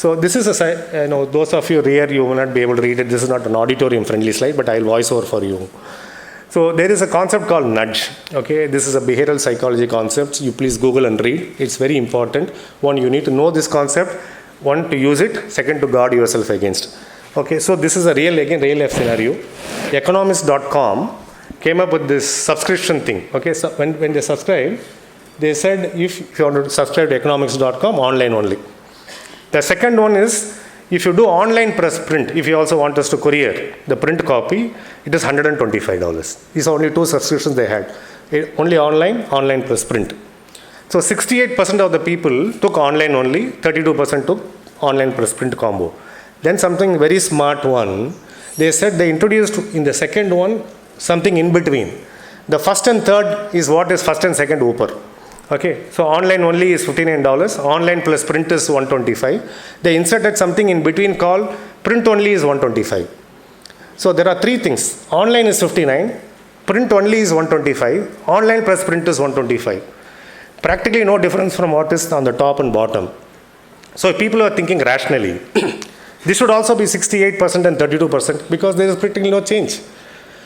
So this is those of you here, you will not be able to read it. This is not an auditorium friendly slide, but I'll voice over for you. So there is a concept called nudge. Okay, this is a behavioral psychology concept. You please Google and read. It's very important. One, you need to know this concept. One, to use it. Second, to guard yourself against. Okay, so this is a real life scenario. Economist.com came up with this subscription thing. Okay, so when they subscribe, they said if you want to subscribe to economics.com, online only. The second one is, if you do online plus print, if you also want us to courier the print copy, it is $125. These are only two subscriptions they had. Only online plus print. So 68% of the people took online only, 32% took online plus print combo. Then something very smart one, they said they introduced in the second one something in between. The first and third is what is first and second Uber. Okay, so online only is $59, online plus print is $125. They inserted something in between called print only is $125. So there are three things. Online is $59, print only is $125, online plus print is $125. Practically no difference from what is on the top and bottom. So if people are thinking rationally, this should also be 68% and 32% because there is practically no change.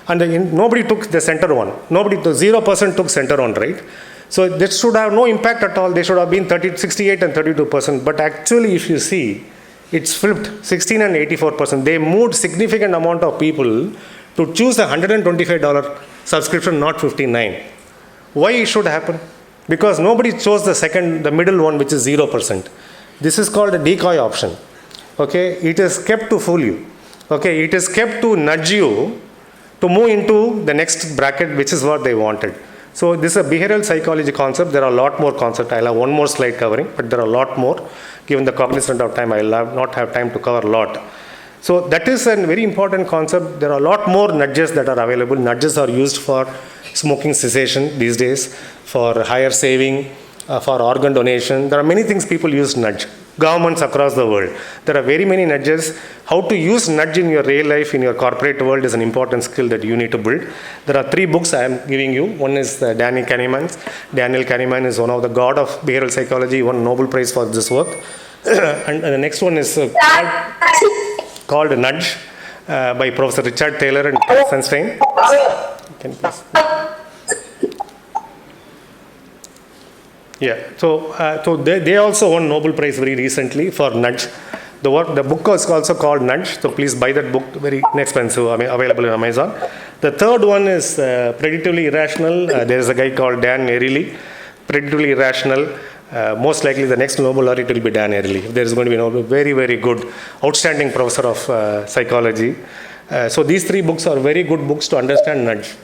And nobody took the center one. 0% took center one, right? So this should have no impact at all. They should have been 68 and 32%. But actually, if you see, it's flipped, 16 and 84%. They moved significant amount of people to choose a $125 subscription, not $59. Why it should happen? Because nobody chose the middle one, which is 0%. This is called a decoy option. Okay, it is kept to fool you. Okay, it is kept to nudge you to move into the next bracket, which is what they wanted. So this is a behavioral psychology concept. There are a lot more concepts. I'll have one more slide covering, but there are a lot more. Given the cognizance of time, I'll not have time to cover a lot. So that is a very important concept. There are a lot more nudges that are available. Nudges are used for smoking cessation these days, for higher saving, for organ donation. There are many things people use nudge. Governments across the world. There are very many nudges. How to use nudge in your real life, in your corporate world is an important skill that you need to build. There are 3 books I am giving you. One is Daniel Kahneman's. Daniel Kahneman is one of the god of behavioral psychology, won Nobel Prize for this work. And the next one is called Nudge by Professor Richard Taylor and Sunstein. Can you please? Yeah, so they also won Nobel Prize very recently for Nudge. The book is also called Nudge, so please buy that book, very inexpensive, available on Amazon. The third one is Predictively Irrational. There is a guy called Dan Ariely, Predictively Irrational. Most likely the next Nobel laureate will be Dan Ariely. There is going to be a very, very good, outstanding professor of psychology. So these 3 books are very good books to understand nudge.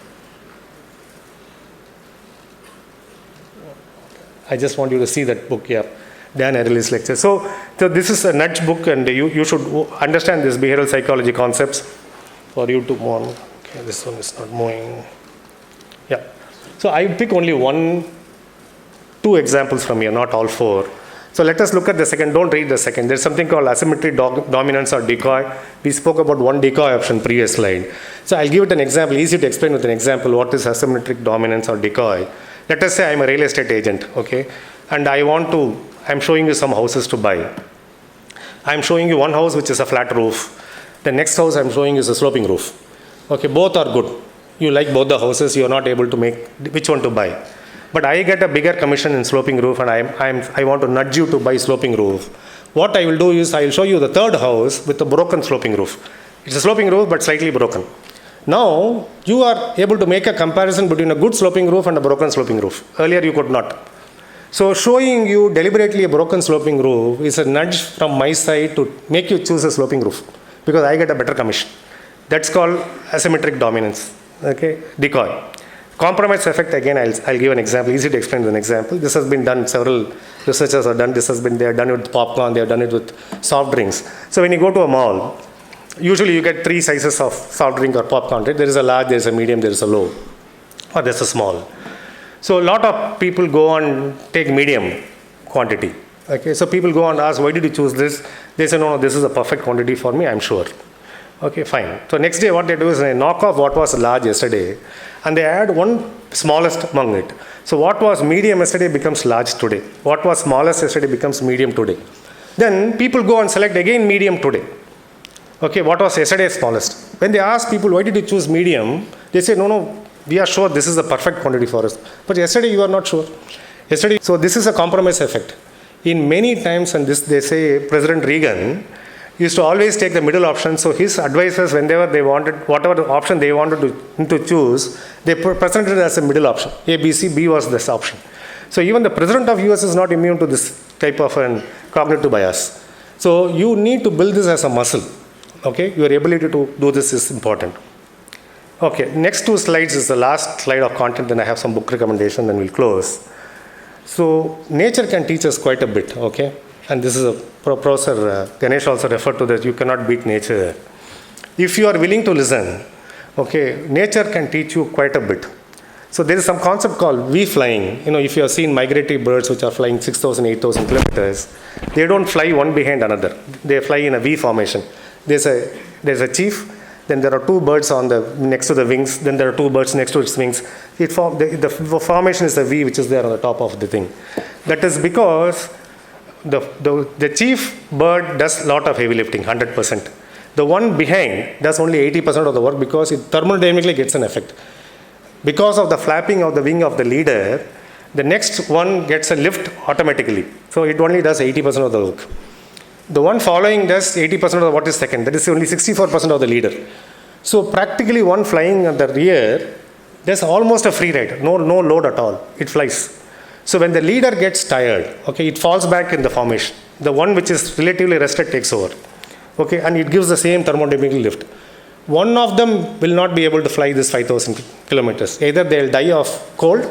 I just want you to see that book, yeah, Dan Ariely's lecture. So this is a nudge book, and you should understand this behavioral psychology concepts for you to move on. Okay, this one is not moving. Yeah. So I pick only 2 examples from here, not all 4. So let us look at the second. Don't read the second. There's something called asymmetric dominance or decoy. We spoke about one decoy option previous slide. So I'll give it an example, easy to explain with an example what is asymmetric dominance or decoy. Let us say I'm a real estate agent, okay, and I'm showing you some houses to buy. I'm showing you one house which is a flat roof. The next house I'm showing you is a sloping roof. Okay, both are good. You like both the houses, you're not able to make which one to buy. But I get a bigger commission in sloping roof, and I want to nudge you to buy sloping roof. What I will do is I will show you the third house with a broken sloping roof. It's a sloping roof but slightly broken. Now, you are able to make a comparison between a good sloping roof and a broken sloping roof. Earlier, you could not. So, showing you deliberately a broken sloping roof is a nudge from my side to make you choose a sloping roof, because I get a better commission. That's called asymmetric dominance, okay, decoy. Compromise effect, again, I'll give an example, easy to explain with an example. This has been done, several researchers have done, they have done it with popcorn, they have done it with soft drinks. So, when you go to a mall, usually you get 3 sizes of soft drink or popcorn, right? There is a large, there is a medium, there is a low, or there is a small. So a lot of people go and take medium quantity. Okay, so people go and ask, why did you choose this? They say, no, this is a perfect quantity for me, I'm sure. Okay, fine. So next day what they do is they knock off what was large yesterday and they add one smallest among it. So what was medium yesterday becomes large today. What was smallest yesterday becomes medium today. Then people go and select again medium today. Okay, what was yesterday's smallest? When they ask people, why did you choose medium? They say, no, we are sure this is the perfect quantity for us. But yesterday you are not sure. Yesterday, so this is a compromise effect. In many times, and this they say, President Reagan used to always take the middle option. So his advisors, whenever they wanted, whatever the option they wanted to choose, they presented it as a middle option. A, B, C, B was this option. So even the President of US is not immune to this type of an cognitive bias. So you need to build this as a muscle. Okay, your ability to do this is important. Okay, next 2 slides is the last slide of content, then I have some book recommendation, then we'll close. So nature can teach us quite a bit, okay? And this is a Professor Ganesh also referred to that you cannot beat nature. If you are willing to listen, okay, nature can teach you quite a bit. So there is some concept called V flying. You know, if you have seen migratory birds which are flying 6,000, 8,000 kilometers, they don't fly one behind another. They fly in a V formation. There's a chief, then there are 2 birds on the next to the wings, then there are 2 birds next to its wings. The formation is the V which is there on the top of the thing. That is because the chief bird does a lot of heavy lifting, 100%. The one behind does only 80% of the work because it thermodynamically gets an effect. Because of the flapping of the wing of the leader, the next one gets a lift automatically. So it only does 80% of the work. The one following does 80% of what is second. That is only 64% of the leader. So practically one flying at the rear, there's almost a free ride. No load at all. It flies. So when the leader gets tired, okay, it falls back in the formation. The one which is relatively rested takes over. Okay, and it gives the same thermodynamic lift. One of them will not be able to fly this 5,000 kilometers. Either they'll die of cold,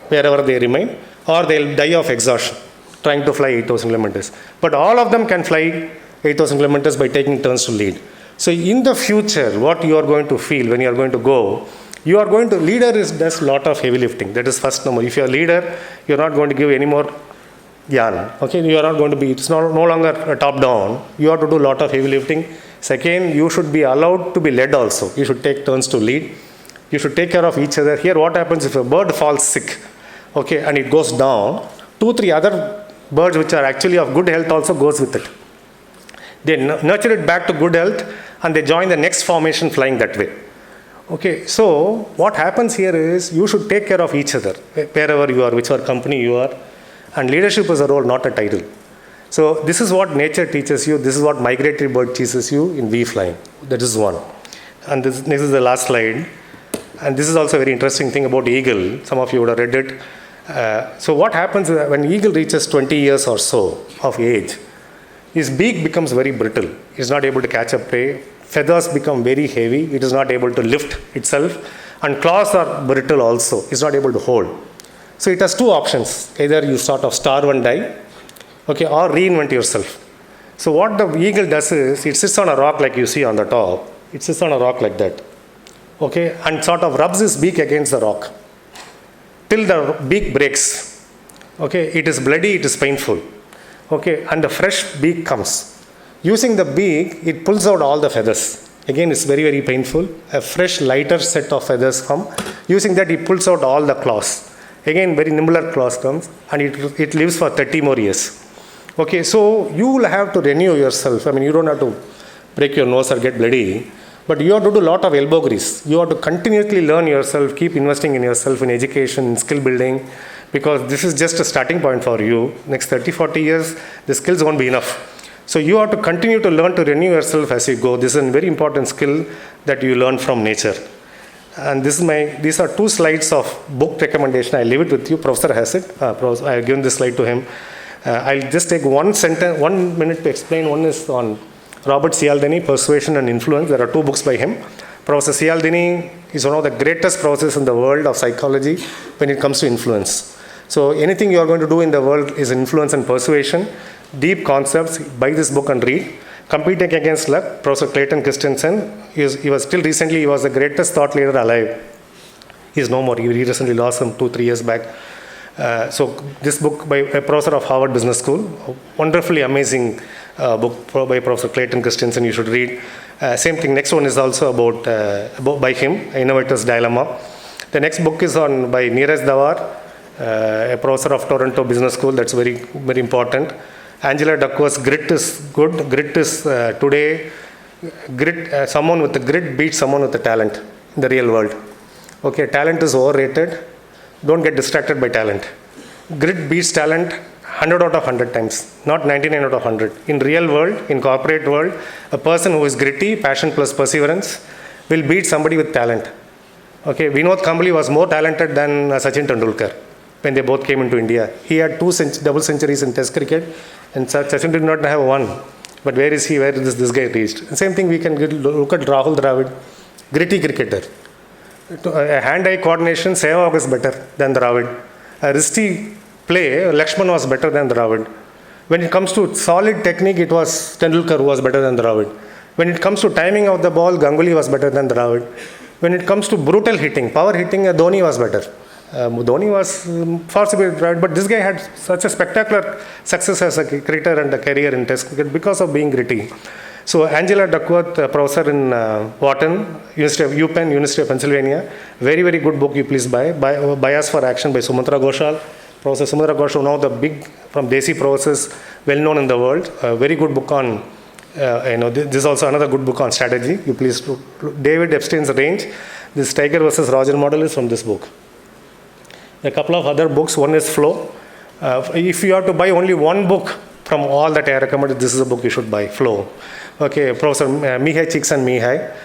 wherever they remain, or they'll die of exhaustion, trying to fly 8,000 kilometers. But all of them can fly 8,000 kilometers by taking turns to lead. So in the future, what you are going to feel when you are going to go, leader does a lot of heavy lifting. That is first number. If you are a leader, you are not going to give any more yarn. Okay, you are not going to be, it's no longer a top down. You have to do a lot of heavy lifting. Second, you should be allowed to be led also. You should take turns to lead. You should take care of each other. Here what happens if a bird falls sick, okay, and it goes down, 2-3 other birds which are actually of good health also goes with it. They nurture it back to good health and they join the next formation flying that way. Okay, so what happens here is you should take care of each other, wherever you are, whichever company you are, and leadership is a role, not a title. So this is what nature teaches you. This is what migratory bird teaches you in bee flying. That is one. And this is the last slide. And this is also a very interesting thing about eagle. Some of you would have read it. So what happens when eagle reaches 20 years or so of age, his beak becomes very brittle. He is not able to catch a prey. Feathers become very heavy. It is not able to lift itself. And claws are brittle also. It is not able to hold. So it has 2 options. Either you sort of starve and die, okay, or reinvent yourself. So what the eagle does is, it sits on a rock like you see on the top. It sits on a rock like that, okay, and sort of rubs his beak against the rock till the beak breaks. Okay, it is bloody, it is painful. Okay, and the fresh beak comes. Using the beak, it pulls out all the feathers. Again, it's very, very painful. A fresh, lighter set of feathers come. Using that, it pulls out all the claws. Again, very nimbler claws comes, and it lives for 30 more years. Okay, so you will have to renew yourself. I mean, you don't have to break your nose or get bloody, but you have to do a lot of elbow grease. You have to continuously learn yourself, keep investing in yourself, in education, in skill building, because this is just a starting point for you. Next 30, 40 years, the skills won't be enough. So you have to continue to learn to renew yourself as you go. This is a very important skill that you learn from nature. And these are 2 slides of book recommendation. I leave it with you. Professor has it. I have given this slide to him. I'll just take 1 minute to explain. One is on Robert Cialdini, Persuasion and Influence. There are 2 books by him. Professor Cialdini is one of the greatest professors in the world of psychology when it comes to influence. So anything you are going to do in the world is influence and persuasion. Deep concepts. Buy this book and read. Competing Against Luck, Professor Clayton Christensen. He was still recently, he was the greatest thought leader alive. He is no more. He recently lost him 2-3 years back. So this book by a professor of Harvard Business School, wonderfully amazing book by Professor Clayton Christensen, you should read. Same thing, next one is also about by him, Innovator's Dilemma. The next book is by Neeraj Dawar, a professor of Toronto Business School. That's very, very important. Angela Duckworth's grit is good. Grit is today, someone with the grit beats someone with the talent in the real world. Okay, talent is overrated. Don't get distracted by talent. Grit beats talent 100 out of 100 times, not 99 out of 100. In real world, in corporate world, a person who is gritty, passion plus perseverance, will beat somebody with talent. Okay, Vinod Kambli was more talented than Sachin Tendulkar when they both came into India. He had two double centuries in Test cricket, and Sachin did not have one. But where is he? Where is this guy reached? And same thing we can look at Rahul Dravid, gritty cricketer. A hand-eye coordination, Sehwag was better than Dravid. A wristy play, Lakshman was better than Dravid. When it comes to solid technique, it was Tendulkar who was better than Dravid. When it comes to timing of the ball, Ganguly was better than Dravid. When it comes to brutal hitting, power hitting, Dhoni was better. Dhoni was far superior, but this guy had such a spectacular success as a cricketer and a career in Test cricket because of being gritty. So Angela Duckworth, professor in Wharton, University of UPenn, University of Pennsylvania, very, very good book you please buy. Bias for Action by Sumatra Ghoshal. Professor Sumatra Ghoshal, now the big, from Desi process, well known in the world. A very good book on, this is also another good book on strategy. You please look. David Epstein's Range, this Tiger versus Roger model is from this book. A couple of other books, one is Flow. If you have to buy only one book from all that I recommended, this is a book you should buy, Flow. Okay, Professor Mihai Csikszentmihalyi.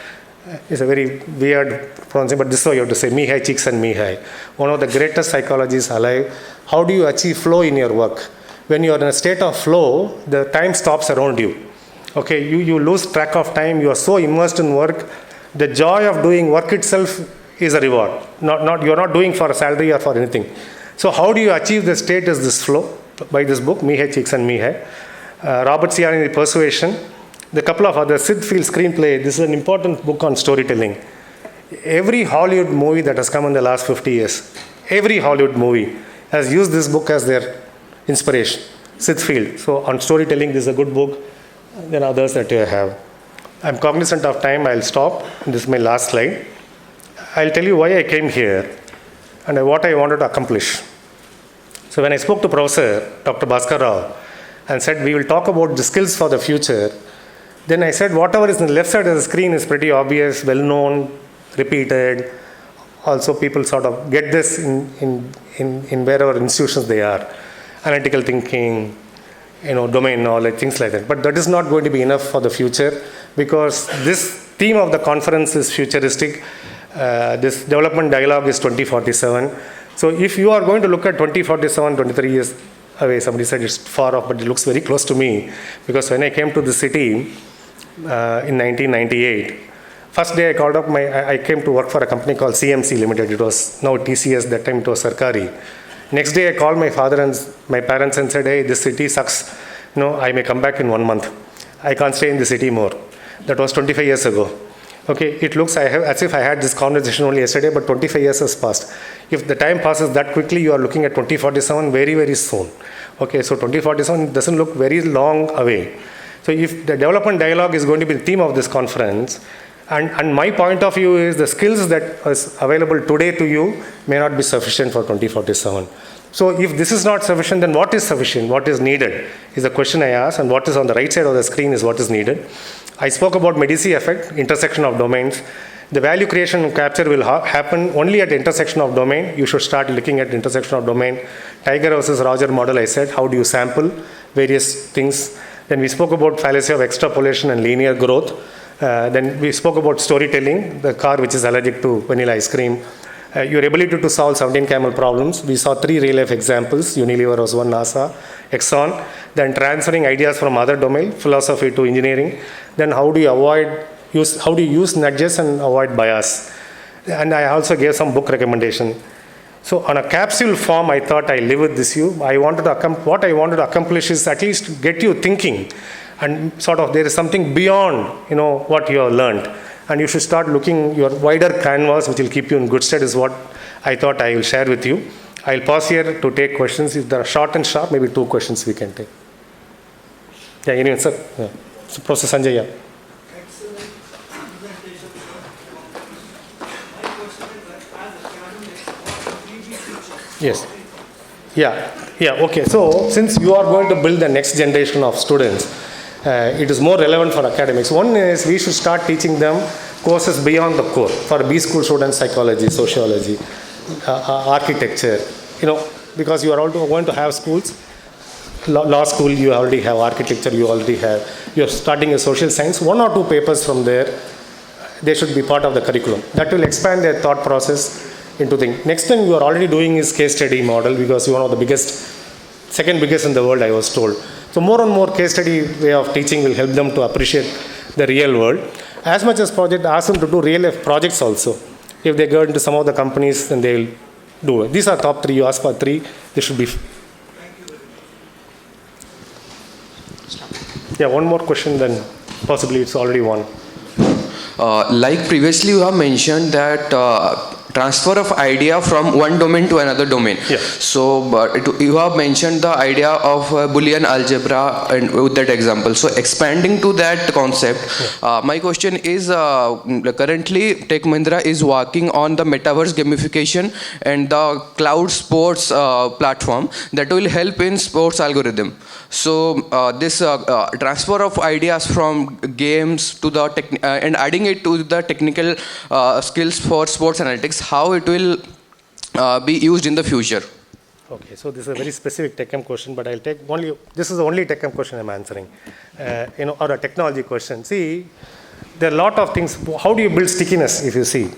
It's a very weird pronunciation, but this is how you have to say, Mihai Csikszentmihalyi. One of the greatest psychologists alive. How do you achieve flow in your work? When you are in a state of flow, the time stops around you. Okay, you lose track of time, you are so immersed in work. The joy of doing work itself is a reward. You're not doing for a salary or for anything. So how do you achieve the state is this flow? By this book, Mihai Csikszentmihalyi. Robert Cialdini, The Persuasion. The couple of others, Sid Field's Screenplay. This is an important book on storytelling. Every Hollywood movie that has come in the last 50 years, every Hollywood movie has used this book as their inspiration. Sid Field. So on storytelling, this is a good book. There are others that you have. I'm cognizant of time. I'll stop. This is my last slide. I'll tell you why I came here and what I wanted to accomplish. So when I spoke to Professor Dr. Bhaskar Rao and said we will talk about the skills for the future, then I said whatever is on the left side of the screen is pretty obvious, well known, repeated. Also people sort of get this in wherever institutions they are. Analytical thinking, domain knowledge, things like that. But that is not going to be enough for the future because this theme of the conference is futuristic. This development dialogue is 2047. So if you are going to look at 2047, 23 years away, somebody said it's far off, but it looks very close to me because when I came to the city in 1998, first day I called up I came to work for a company called CMC Limited. It was now TCS, that time it was Sarkari. Next day I called my father and my parents and said, hey, this city sucks. I may come back in 1 month. I can't stay in the city more. That was 25 years ago. Okay, it looks as if I had this conversation only yesterday, but 25 years has passed. If the time passes that quickly, you are looking at 2047 very, very soon. Okay, so 2047 doesn't look very long away. So if the development dialogue is going to be the theme of this conference, and my point of view is the skills that is available today to you may not be sufficient for 2047. So if this is not sufficient, then what is sufficient? What is needed is the question I ask, and what is on the right side of the screen is what is needed. I spoke about Medici effect, intersection of domains. The value creation and capture will happen only at the intersection of domain. You should start looking at the intersection of domain. Tiger versus Roger model, I said, how do you sample various things? Then we spoke about fallacy of extrapolation and linear growth. Then we spoke about storytelling, the car which is allergic to vanilla ice cream. Your ability to solve 17 camel problems. We saw 3 real-life examples. Unilever was one, NASA, Exxon. Then transferring ideas from other domain, philosophy to engineering. Then how do you use nudges and avoid bias? And I also gave some book recommendation. So on a capsule form, I thought I live with this you. What I wanted to accomplish is at least get you thinking, and sort of there is something beyond what you have learned. And you should start looking your wider canvas, which will keep you in good stead, is what I thought I will share with you. I'll pause here to take questions. If there are short and sharp, maybe 2 questions we can take. Yeah, anyone, sir? Yeah. So, Professor Sanjay, yeah. Excellent presentation. My question is that as academics, what will be future? Yes. Yeah. Yeah, okay. So, since you are going to build the next generation of students, it is more relevant for academics. One is we should start teaching them courses beyond the core. For B school students, psychology, sociology, architecture, because you are also going to have schools. Law school, you already have architecture, you're starting a social science. One or two papers from there, they should be part of the curriculum. That will expand their thought process into things. Next thing you are already doing is case study model, because you are one of the biggest, second biggest in the world, I was told. So more and more case study way of teaching will help them to appreciate the real world. As much as project, ask them to do real life projects also. If they go into some of the companies, then they will do it. These are top three. You ask for three, they should be. Yeah, one more question, then possibly it's already one. Like previously you have mentioned that transfer of idea from one domain to another domain. Yeah. So you have mentioned the idea of Boolean algebra and with that example. So expanding to that concept, my question is currently Tech Mahindra is working on the metaverse gamification and the cloud sports platform that will help in sports algorithm. So this transfer of ideas from games to the and adding it to the technical skills for sports analytics, how it will be used in the future? Okay, so this is a very specific TechM question, but I'll take only, this is the only TechM question I'm answering, or a technology question. See, there are a lot of things. How do you build stickiness? If you see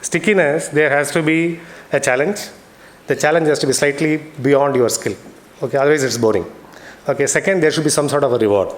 stickiness, there has to be a challenge. The challenge has to be slightly beyond your skill. Okay, otherwise it's boring. Okay, second, there should be some sort of a reward.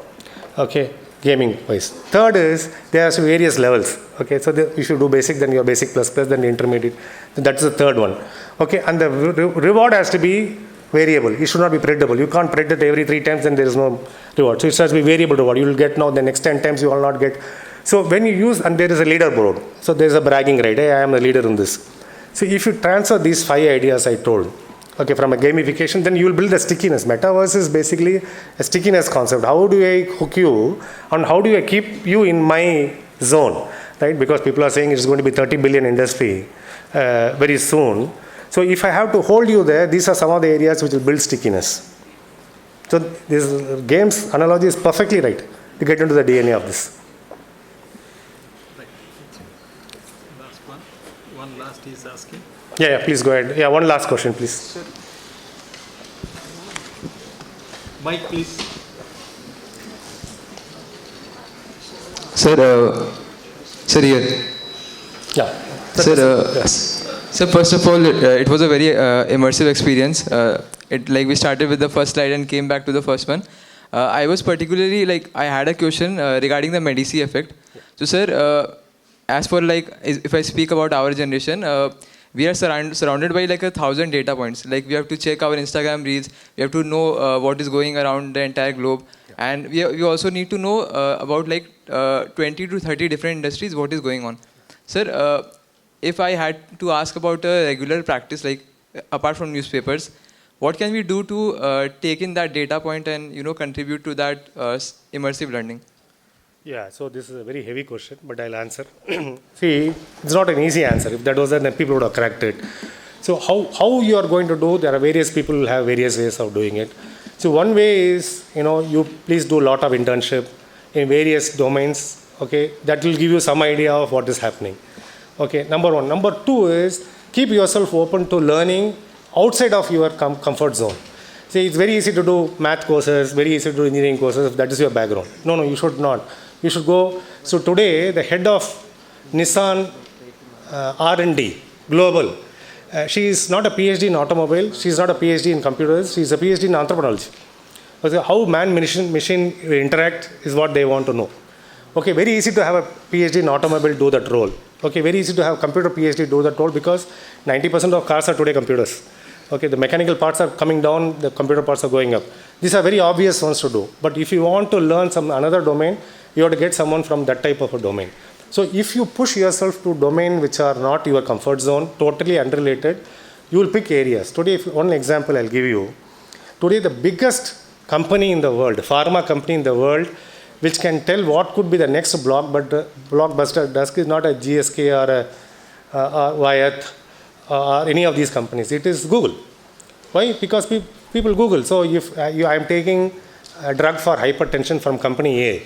Okay, gaming wise. Third is there has to be various levels. Okay, so you should do basic, then your basic plus plus, then intermediate. That's the third one. Okay, and the reward has to be variable. It should not be predictable. You can't predict it every 3 times, then there is no reward. So it has to be variable reward. You will get now, the next 10 times you will not get. So when you use, and there is a leaderboard. So there is a bragging right. Hey, I am the leader in this. So if you transfer these 5 ideas I told, okay, from a gamification, then you will build a stickiness. Metaverse is basically a stickiness concept. How do I hook you, and how do I keep you in my zone, right? Because people are saying it's going to be 30 billion industry very soon. So if I have to hold you there, these are some of the areas which will build stickiness. So this games analogy is perfectly right to get into the DNA of this. Right. Last one. One last is asking. Yeah, please go ahead. Yeah, one last question, please. Sir. Mike, please. Sir, here. Yeah. Sir, first of all, it was a very immersive experience. We started with the first slide and came back to the first one. I was particularly I had a question regarding the Medici effect. So, sir, as for if I speak about our generation, we are surrounded by 1,000 data points. We have to check our Instagram reels. We have to know what is going around the entire globe, and we also need to know about 20 to 30 different industries what is going on. Sir, if I had to ask about a regular practice, apart from newspapers, what can we do to take in that data point and contribute to that immersive learning? Yeah, so this is a very heavy question, but I'll answer. See, it's not an easy answer. If that was then people would have cracked it. So how you are going to do, there are various people who have various ways of doing it. So one way is, you please do a lot of internship in various domains, okay? That will give you some idea of what is happening. Okay, number one. Number two is keep yourself open to learning outside of your comfort zone. See, it's very easy to do math courses, very easy to do engineering courses if that is your background. No, you should not. You should go. So today, the head of Nissan R&D Global, she is not a PhD in automobile. She is not a PhD in computers. She is a PhD in anthropology. Okay, how man-machine interact is what they want to know. Okay, very easy to have a PhD in automobile do that role. Okay, very easy to have computer PhD do that role because 90% of cars are today computers. Okay, the mechanical parts are coming down, the computer parts are going up. These are very obvious ones to do. But if you want to learn another domain, you have to get someone from that type of a domain. So if you push yourself to domain which are not your comfort zone, totally unrelated, you will pick areas. Today, one example I'll give you. Today, the biggest company in the world, pharma company in the world, which can tell what could be the next blockbuster is not a GSK or a Wyeth or any of these companies. It is Google. Why? Because People Google. So if I am taking a drug for hypertension from company A,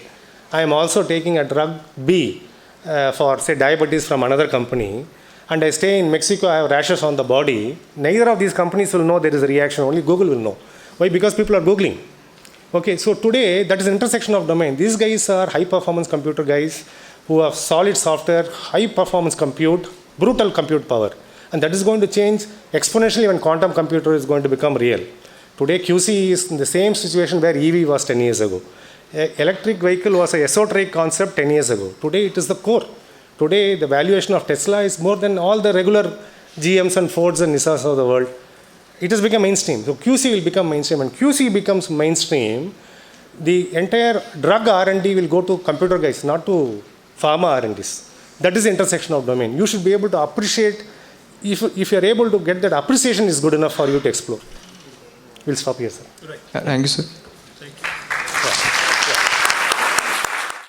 I am also taking a drug B for say diabetes from another company, and I stay in Mexico, I have rashes on the body, neither of these companies will know there is a reaction, only Google will know. Why? Because people are Googling. Okay, so today that is an intersection of domain. These guys are high performance computer guys who have solid software, high performance compute, brutal compute power. And that is going to change exponentially when quantum computer is going to become real. Today QC is in the same situation where EV was 10 years ago. Electric vehicle was an esoteric concept 10 years ago. Today it is the core. Today the valuation of Tesla is more than all the regular GMs and Fords and Nissans of the world. It has become mainstream. So QC will become mainstream. And QC becomes mainstream, the entire drug R&D will go to computer guys, not to pharma R&Ds. That is the intersection of domain. You should be able to appreciate, if you are able to get that appreciation is good enough for you to explore. We'll stop here, sir. Right. Thank you, sir.